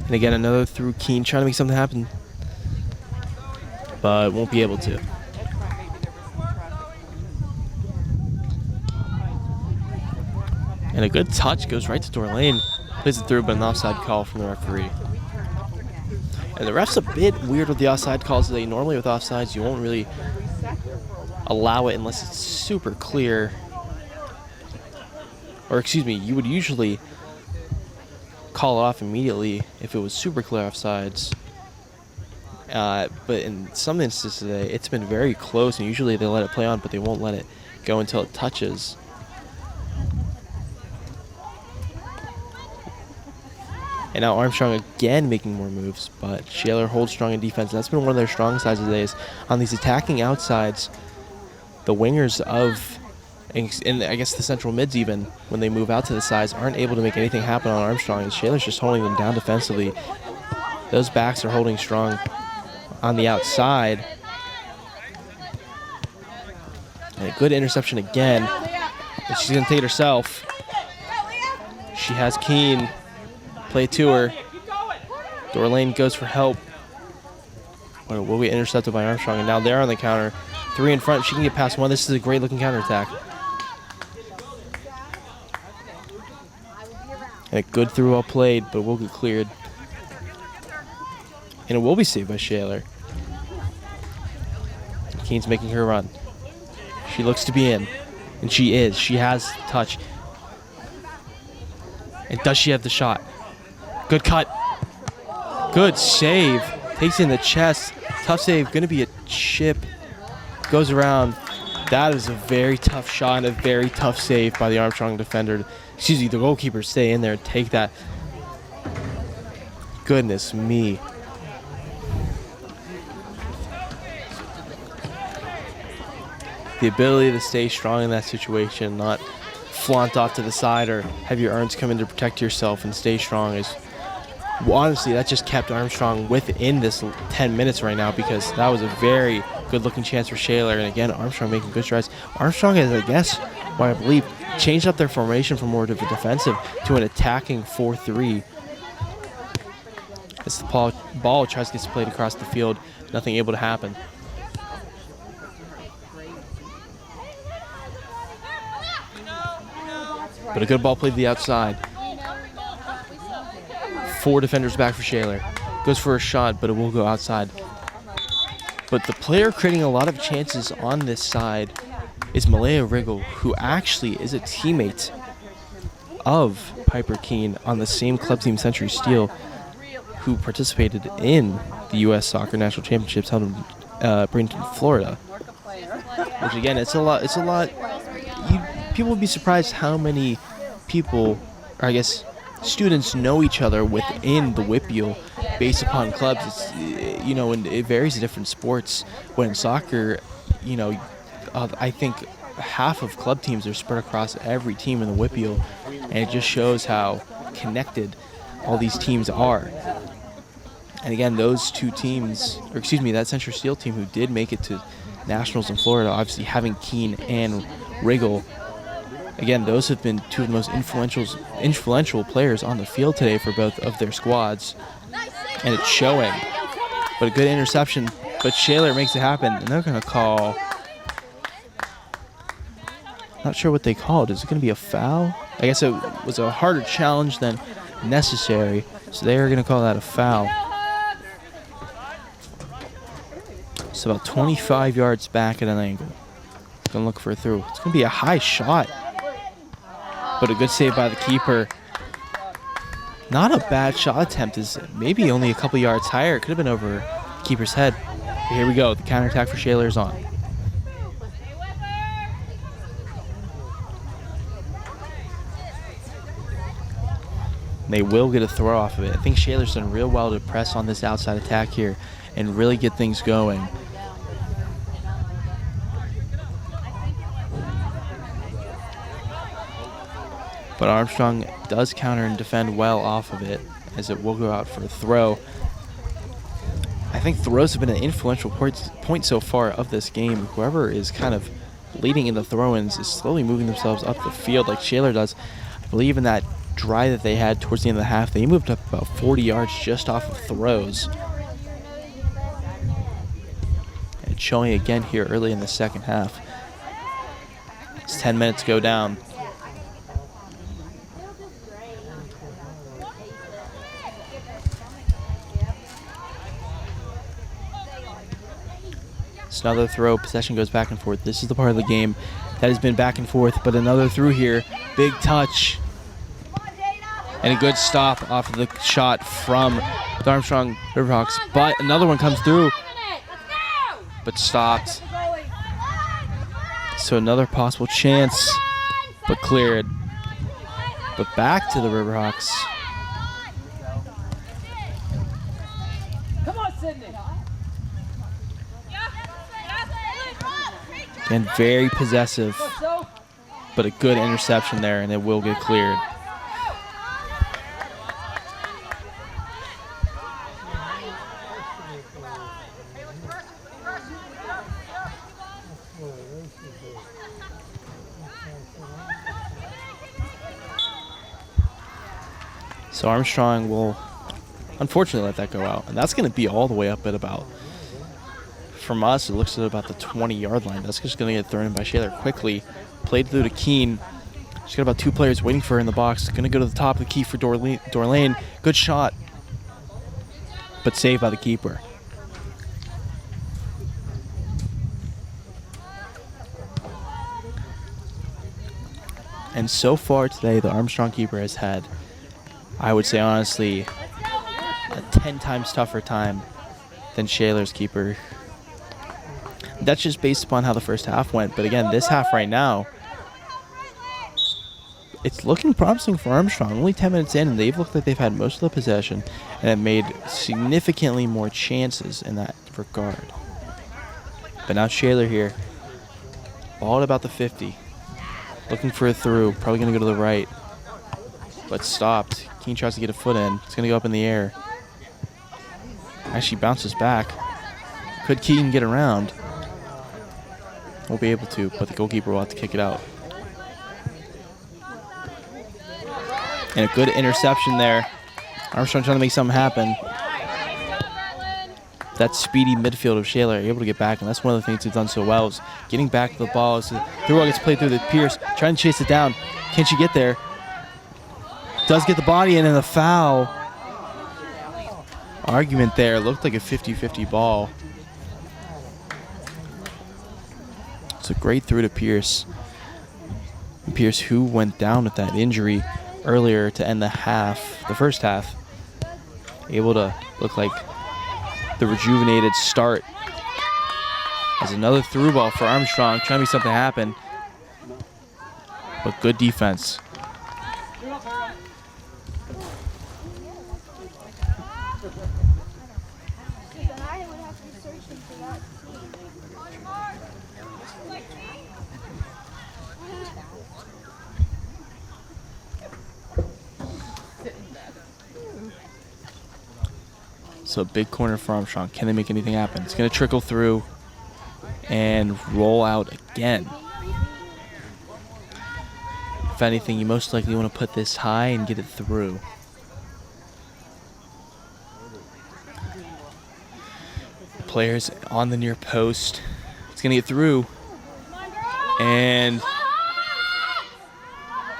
And again, another through Keene, trying to make something happen, but won't be able to. And a good touch goes right to Dorlane. Plays it through, but an offside call from the referee. And the ref's a bit weird with the offside calls today. Normally with offsides, you won't really allow it unless it's super clear. Or excuse me, you would usually call it off immediately if it was super clear offsides. But in some instances today, it's been very close, and usually they let it play on, but they won't let it go until it touches. And now Armstrong again making more moves, but Shaler holds strong in defense. That's been one of their strong sides of the days. On these attacking outsides, the wingers of, and I guess the central mids even, when they move out to the sides, aren't able to make anything happen on Armstrong. And Shaler's just holding them down defensively. Those backs are holding strong on the outside. And a good interception again. And she's going to take it herself. She has Keene. Play to her. Dorlane goes for help. But it will be intercepted by Armstrong. And now they're on the counter. 3 in front. She can get past one. This is a great looking counterattack. And a good through ball played, but will get cleared. And it will be saved by Shaler. Keene's making her run. She looks to be in. And she is. She has touch. And does she have the shot? Good cut. Good save. Takes it in the chest. Tough save. Going to be a chip. Goes around. that is a very tough shot and a very tough save by the Armstrong defender. Excuse me, the goalkeeper. Stay in there and take that. Goodness me. The ability to stay strong in that situation, not flaunt off to the side or have your arms come in to protect yourself and stay strong is, well, honestly, that just kept Armstrong within this 10 minutes right now, because that was a very good-looking chance for Shaler. And again, Armstrong making good strides. Armstrong has, I guess, what I believe, changed up their formation from more of a defensive to an attacking 4-3. As the ball tries to get played across the field, nothing able to happen. But a good ball played to the outside. 4 defenders back for Shaler. Goes for a shot, but it will go outside. But the player creating a lot of chances on this side is Malaya Riggle, who actually is a teammate of Piper Keene on the same club team, Century Steel, who participated in the U.S. Soccer National Championships held in Bradenton, Florida. Which again, it's a lot. People would be surprised how many people, or I guess students, know each other within the WIPIL based upon clubs. It's, and it varies in different sports. When soccer, I think half of club teams are spread across every team in the WIPIL, and it just shows how connected all these teams are. And again, those two teams, that Central Steel team who did make it to Nationals in Florida, obviously having Keene and Riggle, again, those have been two of the most influential players on the field today for both of their squads, and it's showing. But a good interception, but Shaler makes it happen, and they're going to call, not sure what they called. Is it going to be a foul? I guess it was a harder challenge than necessary, so they are going to call that a foul. It's about 25 yards back at an angle. Going to look for a through. It's going to be a high shot, but a good save by the keeper. Not a bad shot attempt. Is maybe only a couple yards higher. It could have been over the keeper's head. But here we go. The counterattack for Shaler is on. They will get a throw off of it. I think Shaler's done real well to press on this outside attack here and really get things going. But Armstrong does counter and defend well off of it, as it will go out for a throw. I think throws have been an influential point so far of this game. Whoever is kind of leading in the throw-ins is slowly moving themselves up the field like Shaler does. I believe in that drive that they had towards the end of the half, they moved up about 40 yards just off of throws. And it's showing again here early in the second half. It's 10 minutes go down. It's another throw. Possession goes back and forth. This is the part of the game that has been back and forth, but another through here. Big touch. And a good stop off of the shot from the Armstrong River Hawks. But another one comes through, but stopped. So another possible chance, but cleared. But back to the River Hawks. Come on, Sydney. And very possessive, but a good interception there, and it will get cleared. So Armstrong will unfortunately let that go out, and that's going to be all the way up at about, from us, it looks at about the 20-yard line. That's just going to get thrown in by Shaler quickly. Played through to Keene. She's got about 2 players waiting for her in the box. Going to go to the top of the key for Dorlane. Good shot, but saved by the keeper. And so far today, the Armstrong keeper has had, I would say honestly, a 10 times tougher time than Shaler's keeper. That's just based upon how the first half went. But again, this half right now, it's looking promising for Armstrong. Only 10 minutes in, and they've looked like they've had most of the possession and have made significantly more chances in that regard. But now Shaler here, ball at about the 50. Looking for a through, probably going to go to the right. But stopped. Keene tries to get a foot in. It's going to go up in the air. Actually bounces back. Could Keene get around? Won't be able to, but the goalkeeper will have to kick it out. And a good interception there. Armstrong trying to make something happen. That speedy midfield of Shaler able to get back, and that's one of the things they've done so well is getting back to the ball. As the throw gets played through the Pierce, trying to chase it down. Can she get there? Does get the body in, and a foul. Argument there. Looked like a 50-50 ball. It's a great throw to Pierce. Pierce, who went down with that injury earlier to end the first half, able to look like the rejuvenated start. As another through ball for Armstrong, trying to make something happen. But good defense. So a big corner for Armstrong. Can they make anything happen? It's going to trickle through and roll out again. If anything, you most likely want to put this high and get it through. Players on the near post. It's going to get through. And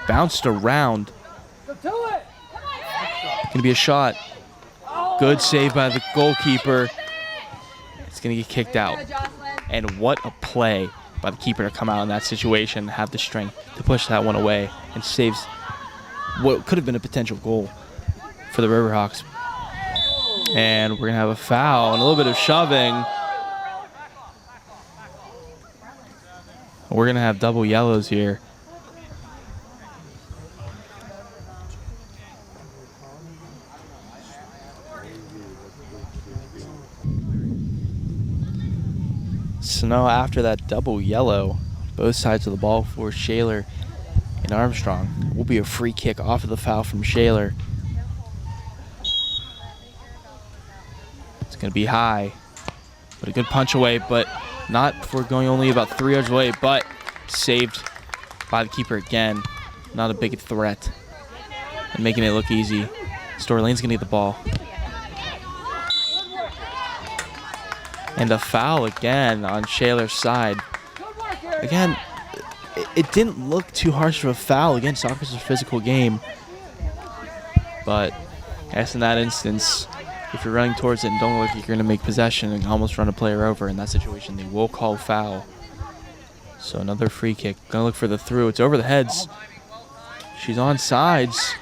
bounced around. Going to be a shot. Good save by the goalkeeper. It's going to get kicked out. And what a play by the keeper to come out in that situation, have the strength to push that one away, and saves what could have been a potential goal for the Riverhawks. And we're going to have a foul and a little bit of shoving. We're going to have double yellows here. So now after that double yellow, both sides of the ball for Shaler and Armstrong, will be a free kick off of the foul from Shaler. It's going to be high, but a good punch away, but not before going only about 3 yards away, but saved by the keeper again. Not a big threat and making it look easy. Story Lane's going to get the ball. And a foul again on Shaler's side. Again, it didn't look too harsh of a foul. Again, soccer's a physical game. But I guess in that instance, if you're running towards it and don't look like you're going to make possession and almost run a player over, in that situation, they will call foul. So another free kick. Going to look for the through. It's over the heads. She's on sides.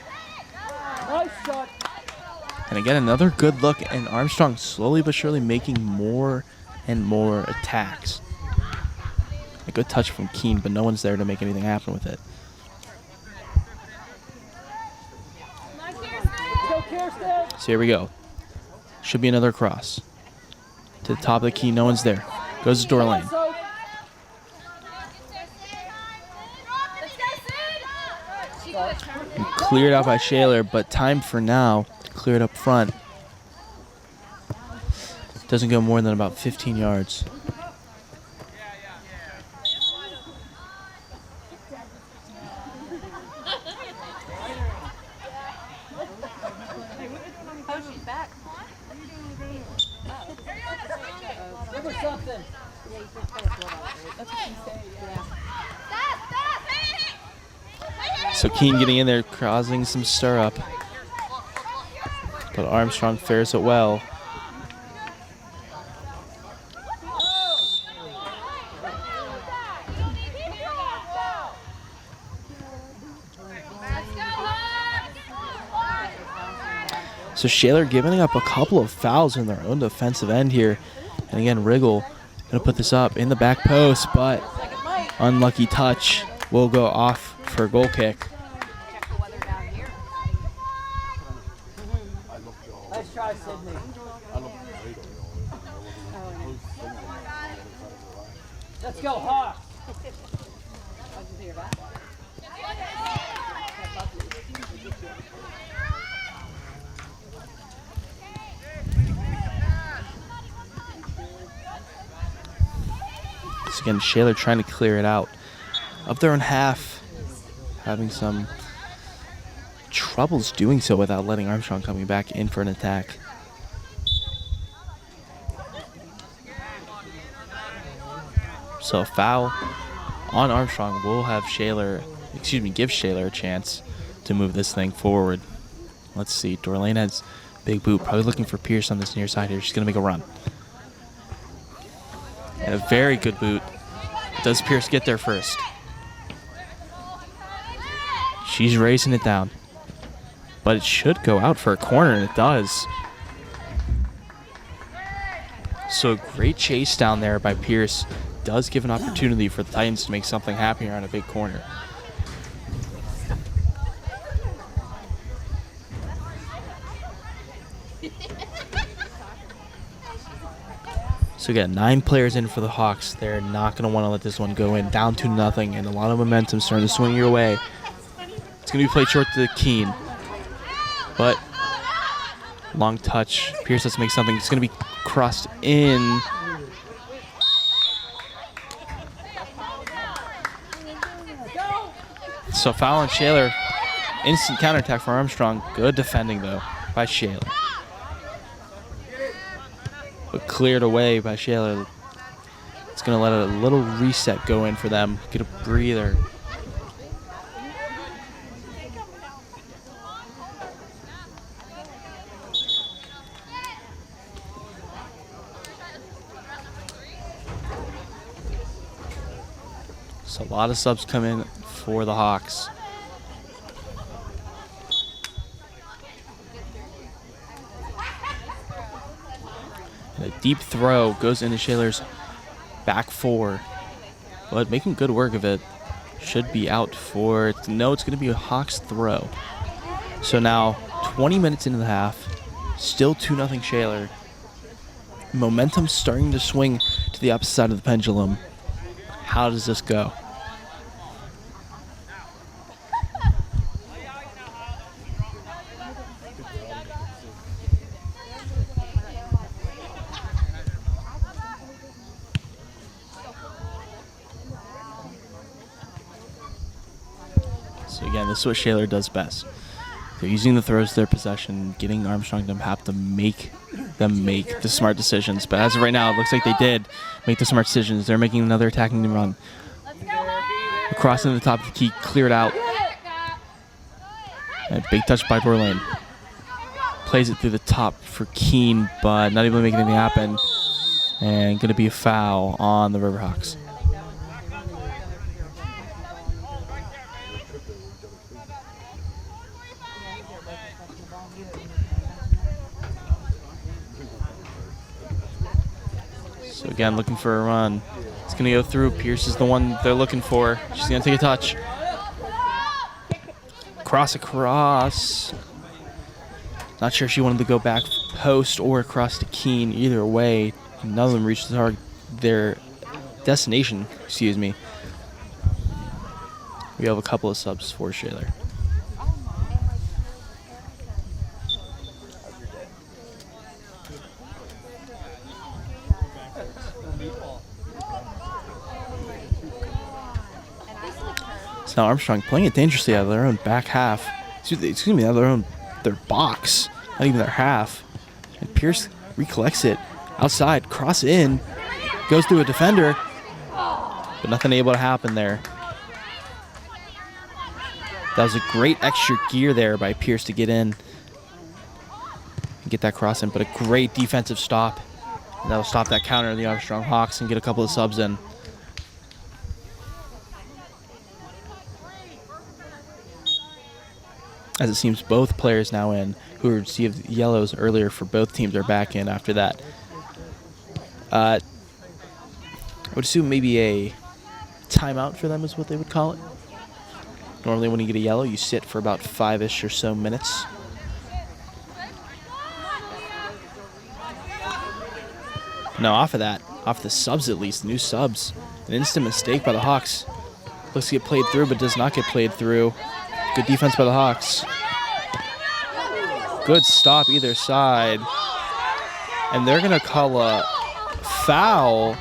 And again, another good look, and Armstrong slowly but surely making more and more attacks. A good touch from Keene, but no one's there to make anything happen with it. So here we go. Should be another cross. To the top of the key, no one's there. Goes to door lane. And cleared out by Shaler, but time for now. Clear it up front. Doesn't go more than about 15 yards. So Keene getting in there, causing some stir up. But Armstrong fares it well. So Shaler giving up a couple of fouls in their own defensive end here. And again, Riggle Gonna put this up in the back post, but unlucky touch will go off for a goal kick. Check the weather down here. Let's try Sydney. Let's go, Hawks. So again, Shaler trying to clear it out of their own half, having some troubles doing so without letting Armstrong coming back in for an attack. So a foul on Armstrong will have give Shaler a chance to move this thing forward. Let's see, Dorlane has big boot, probably looking for Pierce on this near side here. She's gonna make a run. And a very good boot. Does Pierce get there first? She's racing it down. But it should go out for a corner, and it does. So a great chase down there by Pierce does give an opportunity for the Titans to make something happen here on a big corner. So again, 9 players in for the Hawks. They're not going to want to let this one go in. Down 2-0, and a lot of momentum starting to swing your way. It's going to be played short to Keene. But long touch. Pierce has to make something. It's going to be crossed in. So foul on Shaler. Instant counterattack for Armstrong. Good defending, though, by Shaler. But cleared away by Shaler. It's going to let a little reset go in for them. Get a breather. So a lot of subs come in for the Hawks. And a deep throw goes into Shaler's back 4. But making good work of it. Should be out for... No, it's going to be a Hawks throw. So now 20 minutes into the half. Still 2-0 Shaler. Momentum starting to swing to the opposite side of the pendulum. How does this go? So again, this is what Shaler does best. They're using the throws to their possession, getting Armstrong to have to make them make the smart decisions. But as of right now, it looks like they did make the smart decisions. They're making another attacking run. Crossing the top of the key, cleared out. And a big touch by Dorlane. Plays it through the top for Keene, but not able to make anything happen. And going to be a foul on the Riverhawks. So again, looking for a run. It's going to go through. Pierce is the one they're looking for. She's going to take a touch. Cross across. Not sure if she wanted to go back post or across to Keene. Either way, none of them reached their destination. Excuse me. We have a couple of subs for Shaler. So now Armstrong playing it dangerously out of their own back half. Excuse me, out of their box, not even their half. And Pierce recollects it outside, cross in, goes through a defender, but nothing able to happen there. That was a great extra gear there by Pierce to get in and get that cross in, but a great defensive stop. And that'll stop that counter of the Armstrong Hawks and get a couple of subs in. As it seems both players now in who received yellows earlier for both teams are back in after that. I would assume maybe a timeout for them is what they would call it. Normally when you get a yellow, you sit for about 5-ish or so minutes. No, off of that, off the subs at least, new subs. An instant mistake by the Hawks. Looks to get played through, but does not get played through. Good defense by the Hawks. Good stop either side. And they're going to call a foul.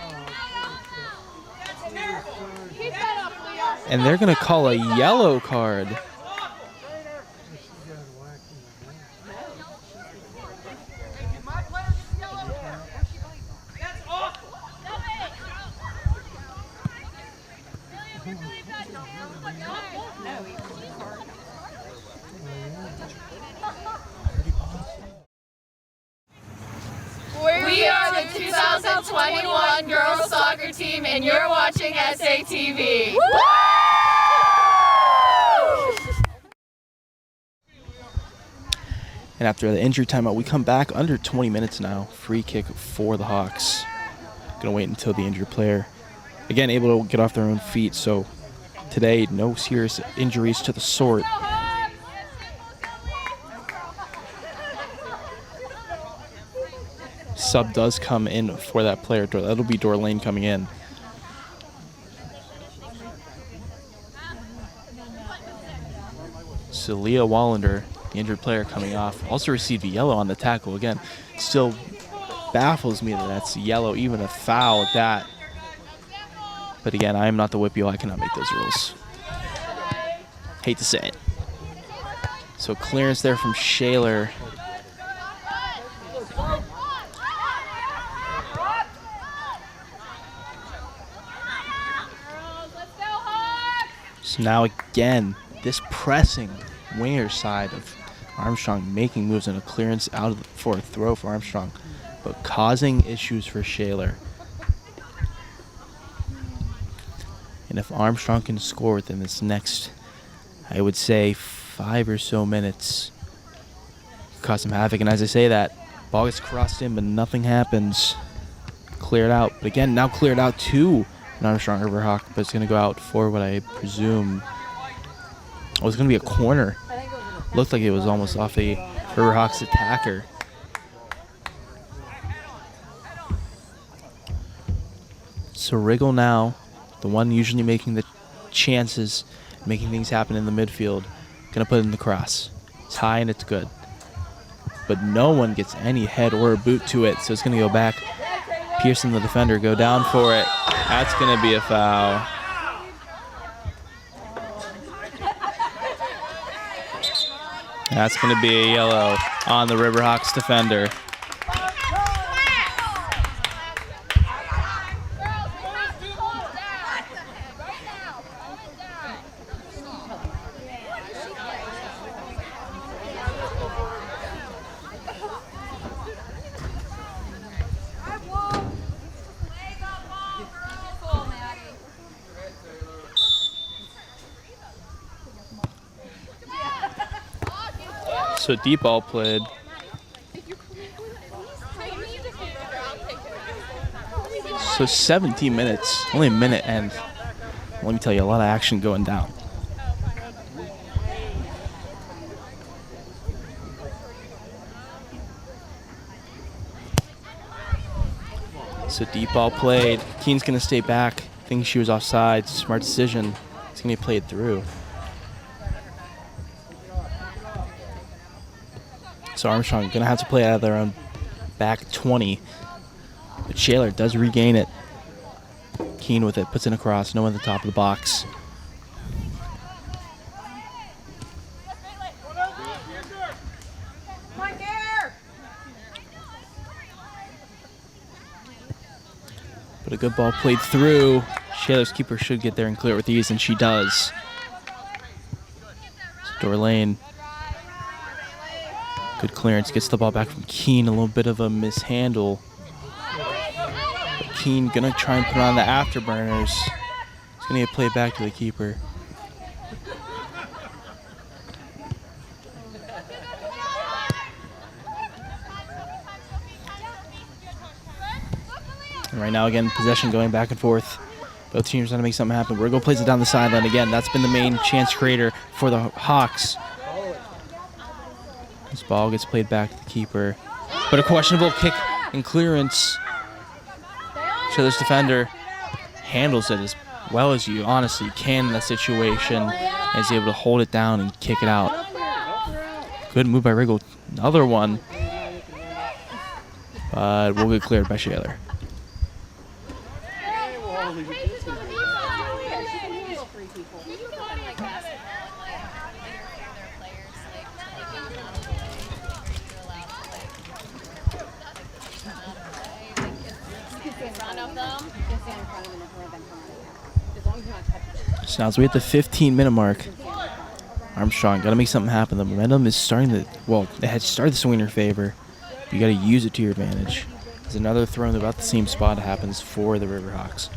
And they're going to call a yellow card. We are the 2021 girls soccer team, and you're watching SATV. And after the injury timeout, we come back under 20 minutes now. Free kick for the Hawks. Gonna wait until the injured player, again, able to get off their own feet. So today, no serious injuries to the sort. Sub does come in for that player. That'll be Dorlane coming in. So Leah Wallander, the injured player, coming off, also received a yellow on the tackle. Again, still baffles me that that's yellow, even a foul at that. But again, I am not the Whippy. I cannot make those rules. Hate to say it. So clearance there from Shaler. So now again, this pressing winger side of Armstrong making moves and a clearance out of for a throw for Armstrong, but causing issues for Shaler. And if Armstrong can score within this next, I would say, 5 or so minutes, cause some havoc. And as I say that, ball gets crossed in, but nothing happens. Cleared out, but again, now cleared out to an Armstrong River Hawk, but it's going to go out for what I presume was going to be a corner. Looked like it was almost off a River Hawks attacker. So Riggle now, the one usually making the chances, making things happen in the midfield, going to put it in the cross. It's high and it's good. But no one gets any head or a boot to it, so it's going to go back. Pearson, the defender, go down for it. That's going to be a foul. That's going to be a yellow on the River Hawks defender. So deep ball played. So 17 minutes, only a minute, and let me tell you, a lot of action going down. So deep ball played. Keene's going to stay back. Thinks she was offside. Smart decision. It's going to be played through. So Armstrong going to have to play out of their own back 20. But Shaler does regain it. Keene with it, puts it across, no one at the top of the box. But a good ball played through. Shaler's keeper should get there and clear it with ease, and she does. So Dorlane. Good clearance, gets the ball back from Keene, a little bit of a mishandle. But Keene gonna try and put on the afterburners. It's gonna get played back to the keeper. And right now, again, possession going back and forth. Both teams trying to make something happen. Riggle plays it down the sideline again. That's been the main chance creator for the Hawks. This ball gets played back to the keeper. But a questionable kick and clearance. So this defender handles it as well as you honestly can in that situation. And is able to hold it down and kick it out. Good move by Riggle. Another one. But we'll get cleared by Shaler. So now as we hit the 15-minute mark, Armstrong got to make something happen. The momentum is starting to, well, it had started to swing in your favor. You got to use it to your advantage. There's another throw in about the same spot happens for the River Hawks.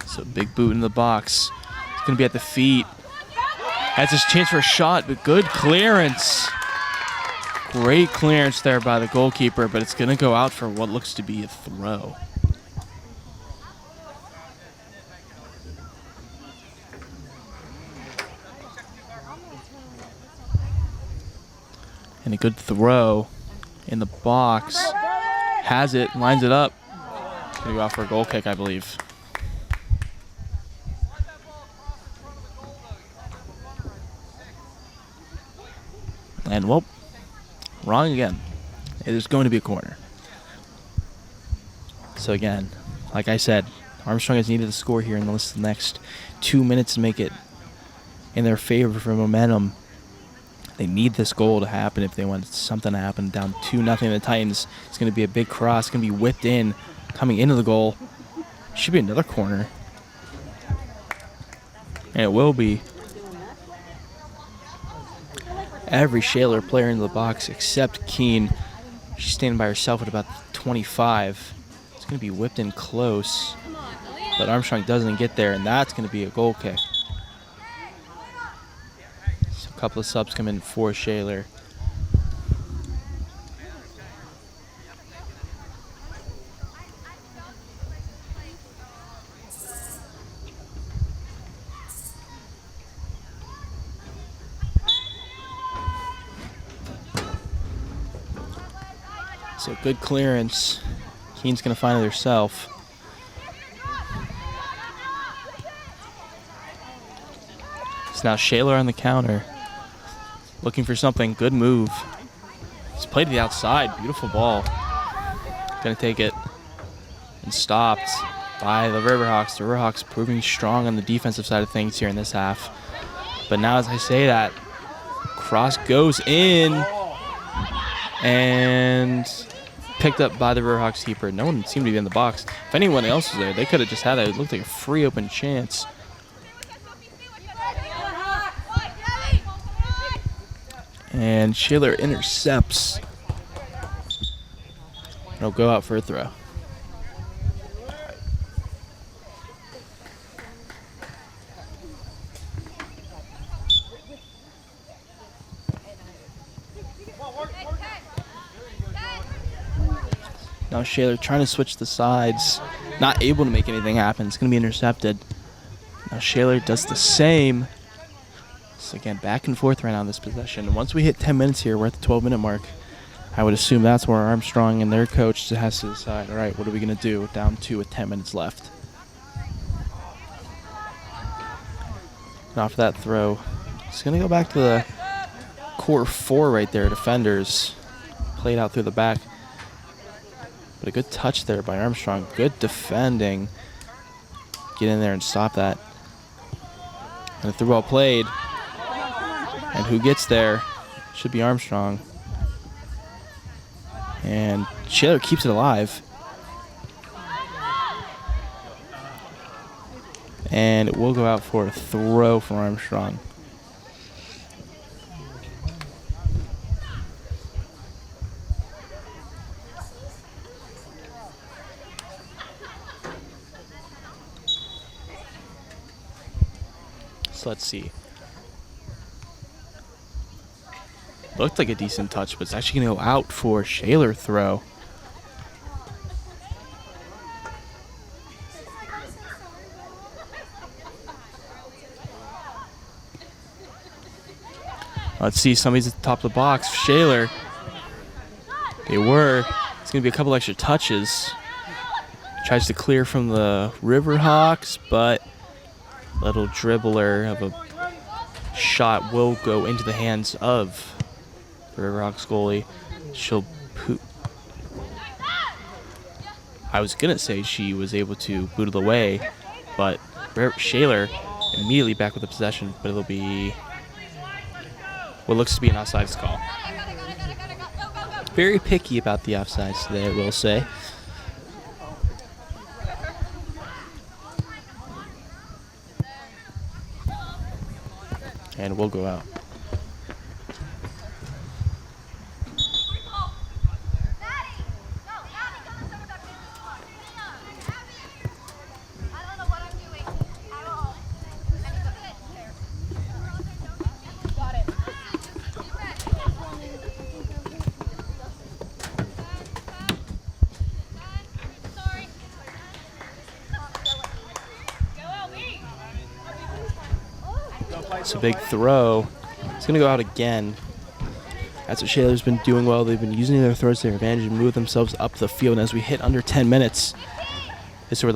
So big boot in the box. It's going to be at the feet. Has his chance for a shot, but good clearance. Great clearance there by the goalkeeper, but it's going to go out for what looks to be a throw. And a good throw in the box. Has it, lines it up. It's going to go out for a goal kick, I believe. And, well, wrong again. It is going to be a corner. So, again, like I said, Armstrong has needed to score here in the next 2 minutes to make it in their favor for momentum. They need this goal to happen if they want something to happen. Down 2-0 the Titans. It's going to be a big cross. It's going to be whipped in, coming into the goal. Should be another corner. And it will be. Every Shaler player in the box except Keene. She's standing by herself at about 25. It's going to be whipped in close. But Armstrong doesn't get there, and that's going to be a goal kick. So a couple of subs come in for Shaler. So good clearance. Keene's going to find it herself. It's now Shaler on the counter. Looking for something. Good move. It's played to the outside. Beautiful ball. Going to take it. And stopped by the Riverhawks. The Riverhawks proving strong on the defensive side of things here in this half. But now as I say that, cross goes in. And picked up by the Riverhawks keeper. No one seemed to be in the box. If anyone else was there, they could have just had it. It looked like a free open chance. And Shaler intercepts. It'll go out for a throw. Now Shaler trying to switch the sides, not able to make anything happen. It's going to be intercepted. Now Shaler does the same. So again, back and forth right now in this possession. Once we hit 10 minutes here, we're at the 12-minute mark. I would assume that's where Armstrong and their coach has to decide, all right, what are we going to do? Down 2 with 10 minutes left. And off that throw, it's going to go back to the core 4 right there, defenders. Played out through the back. But a good touch there by Armstrong. Good defending. Get in there and stop that. And the through ball played. And who gets there? Should be Armstrong. And Shaler keeps it alive. And it will go out for a throw from Armstrong. So let's see. Looked like a decent touch, but it's actually going to go out for Shaler throw. Let's see, somebody's at the top of the box. Shaler. They were. It's going to be a couple extra touches. Tries to clear from the River Hawks, but little dribbler of a shot will go into the hands of the River Hawks goalie. She'll I was going to say she was able to boot it away, but Shaler immediately back with the possession, but it'll be what looks to be an offsides call. Very picky about the offsides today, I will say. And we'll go out. It's a big throw. It's going to go out again. That's what Shaler's been doing well. They've been using their throws to their advantage and move themselves up the field. And as we hit under 10 minutes, this is where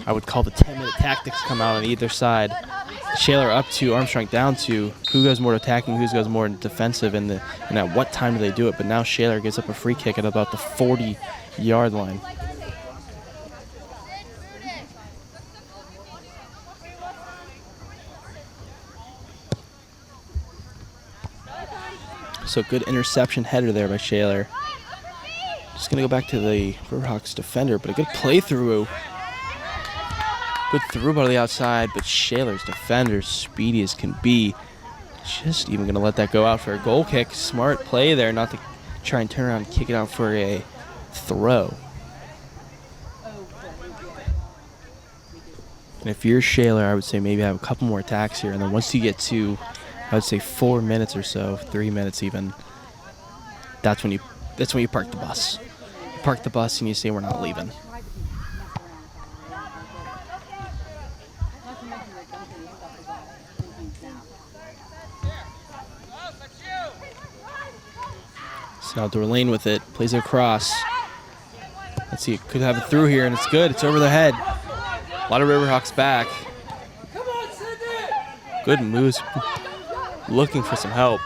I would call the 10-minute tactics come out on either side. Shaler up to, Armstrong down to. Who goes more attacking, who goes more defensive, and at what time do they do it? But now Shaler gives up a free kick at about the 40-yard line. So good interception header there by Shaler. Just going to go back to the Riverhawks defender, but a good play through. Good through ball to the outside, but Shaler's defender, speedy as can be, just even going to let that go out for a goal kick. Smart play there, not to try and turn around and kick it out for a throw. And if you're Shaler, I would say maybe have a couple more attacks here, and then once you get to, I would say 4 minutes or so, 3 minutes even, that's when you park the bus. You park the bus and you say we're not leaving. So now Dorlane with it, plays it across. Let's see, could have it through here, and it's good. It's over the head. A lot of Riverhawks back. Good moves, looking for some help,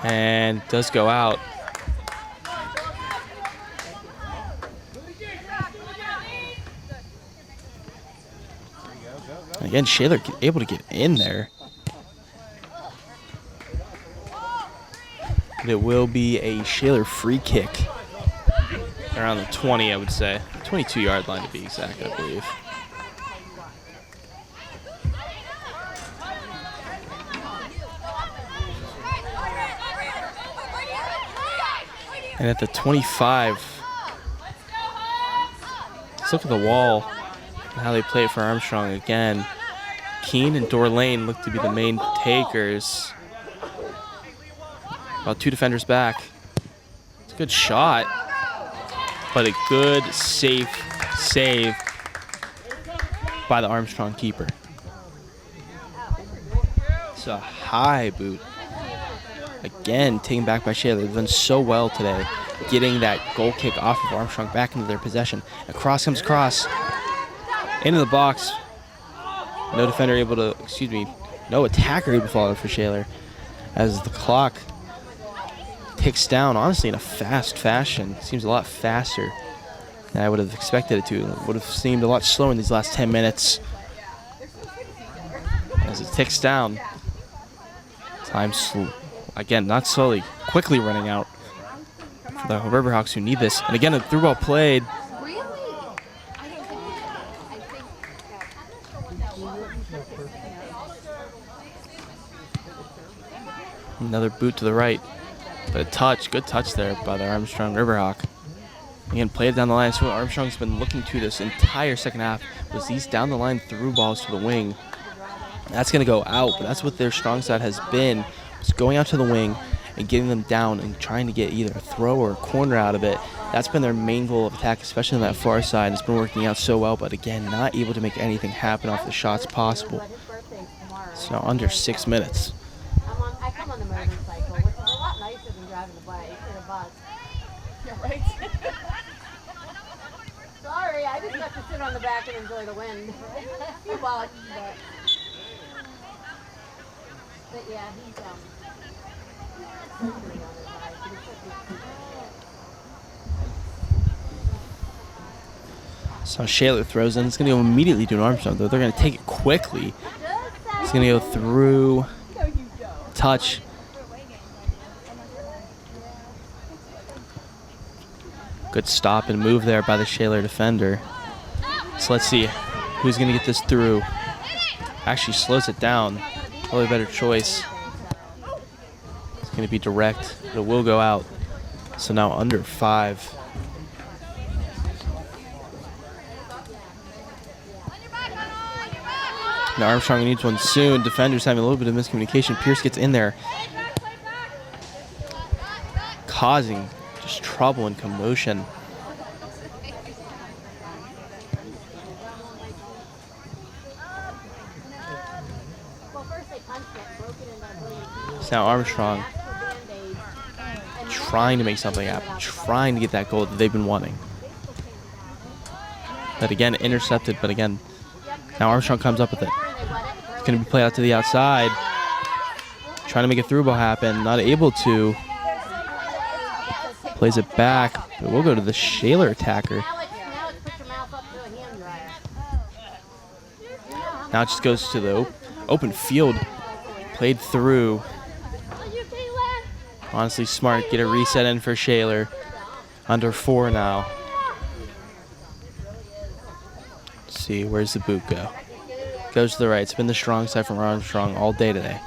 and does go out. And again, Shaler able to get in there. But it will be a Shaler free kick around the 20, I would say. 22-yard line to be exact, I believe. And at the 25, let's look at the wall and how they play it for Armstrong again. Keene and Dorlane look to be the main takers. About 2 defenders back. It's a good shot, but a good safe save by the Armstrong keeper. It's a high boot. Again, taken back by Shaler. They've done so well today, getting that goal kick off of Armstrong back into their possession. A cross comes across into the box. No defender able to, no attacker able to follow for Shaler as the clock ticks down, honestly, in a fast fashion. Seems a lot faster than I would have expected it to. It would have seemed a lot slower in these last 10 minutes. As it ticks down, time again, not slowly, quickly running out for the Riverhawks who need this. And again, a through ball played. Another boot to the right. But a touch, good touch there by the Armstrong Riverhawk. Again, played down the line. So Armstrong's been looking to this entire second half was these down the line through balls to the wing. That's going to go out, but that's what their strong side has been It's going out to the wing and getting them down and trying to get either a throw or a corner out of it. That's been their main goal of attack, especially on that far side. It's been working out so well, but again, not able to make anything happen off the shots possible. So now under 6 minutes. I come on the motorcycle, which is a lot nicer than driving a bike or a bus. Yeah, right. Sorry, I just have to sit on the back and enjoy the wind. Well, but yeah, he's surgery on his eye. So Shaler throws in. It's going to go immediately to an Armstrong, though. They're going to take it quickly. It's going to go through. Touch. Good stop and move there by the Shaler defender. So let's see who's going to get this through. Actually slows it down. Probably a better choice. It's going to be direct, but it will go out. So now under 5. Now Armstrong needs one soon. Defenders having a little bit of miscommunication. Pierce gets in there, causing just trouble and commotion. So now Armstrong trying to make something happen, trying to get that goal that they've been wanting. But again, intercepted, but again, now Armstrong comes up with it. It's going to be played out to the outside. Trying to make a through ball happen. Not able to. Plays it back. But we'll go to the Shaler attacker. Now it just goes to the open field. Played through. Honestly smart. Get a reset in for Shaler. Under 4 now. Let's see, where's the boot go? Goes to the right. It's been the strong side from Armstrong all day today.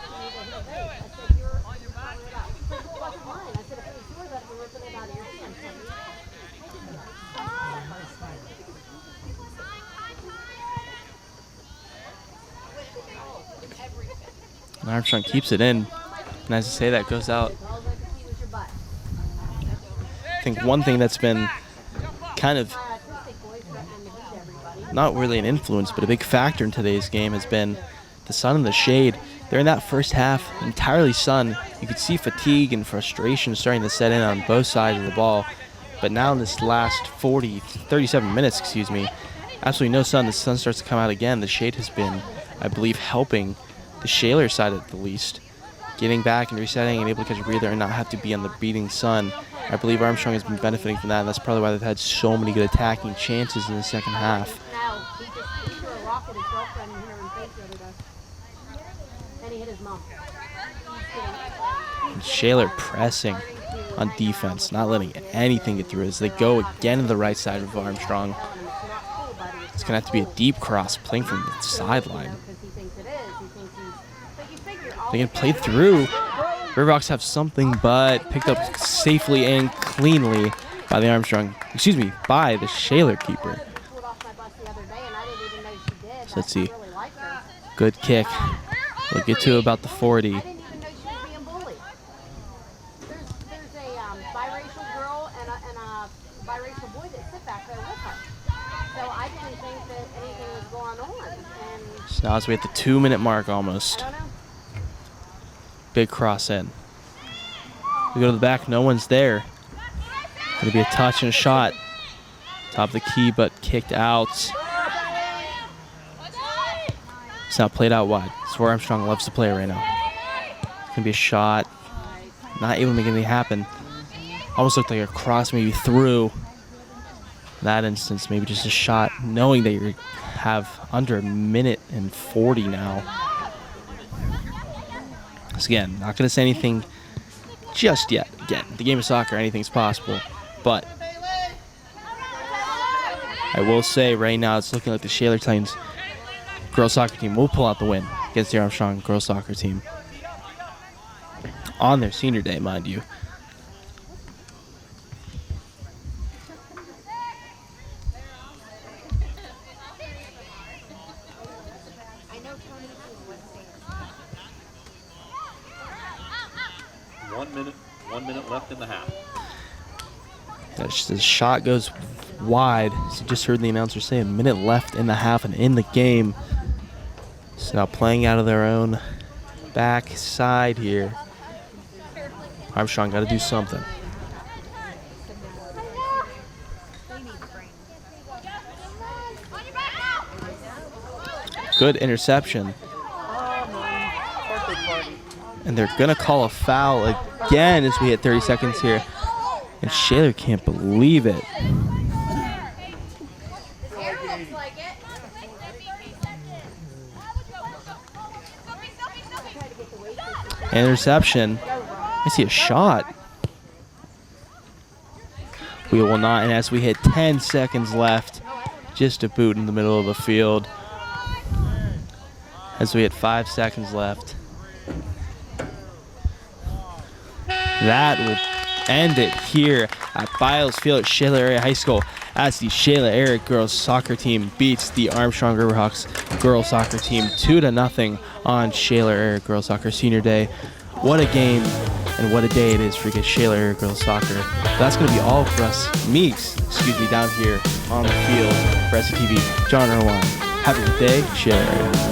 And Armstrong keeps it in. And as I say that, goes out. I think one thing that's been kind of not really an influence, but a big factor in today's game has been the sun and the shade. During that first half, entirely sun. You could see fatigue and frustration starting to set in on both sides of the ball. But now in this last 37 minutes, absolutely no sun. The sun starts to come out again. The shade has been, I believe, helping the Shaler side at the least. Getting back and resetting and able to catch a breather and not have to be on the beating sun. I believe Armstrong has been benefiting from that, and that's probably why they've had so many good attacking chances in the second half. Shaler pressing on defense, not letting anything get through as they go again to the right side of Armstrong. It's going to have to be a deep cross playing from the sideline. They can play through. Riverhawks have something, but picked up safely and cleanly by by the Shaler keeper. So let's see. Good kick. We'll get to about the 40. There's a biracial girl and a biracial boy that sit back there with her. So I didn't think that anything was going on. And So now as we hit the 2-minute mark almost. Big cross in. We go to the back, no one's there. Gonna be a touch and a shot. Top of the key, but kicked out. It's now played out wide. It's where Armstrong loves to play right now. It's gonna be a shot. Not able to make anything happen. Almost looked like a cross maybe through. In that instance, maybe just a shot, knowing that you have under 1:40 now. So again, not going to say anything just yet. Again, the game of soccer, anything's possible. But I will say right now it's looking like the Shaler Titans girls soccer team will pull out the win against the Armstrong girls soccer team. On their senior day, mind you. 1 minute left in the half. The shot goes wide. As you just heard the announcer say, a minute left in the half and in the game. So now playing out of their own back side here. Armstrong got to do something. Good interception. And they're going to call a foul again as we hit 30 seconds here. And Shaler can't believe it. Interception. I see a shot. We will not. And as we hit 10 seconds left, just a boot in the middle of the field. As we hit 5 seconds left. That will end it here at Biles Field at Shaler Area High School as the Shaler Area girls soccer team beats the Armstrong River Hawks girls soccer team 2-0 on Shaler Area girls soccer senior day. What a game and what a day it is for Shaler Area girls soccer. That's going to be all for us, down here on the field for SCTV. John Irwin. Have a good day, Shaler Area.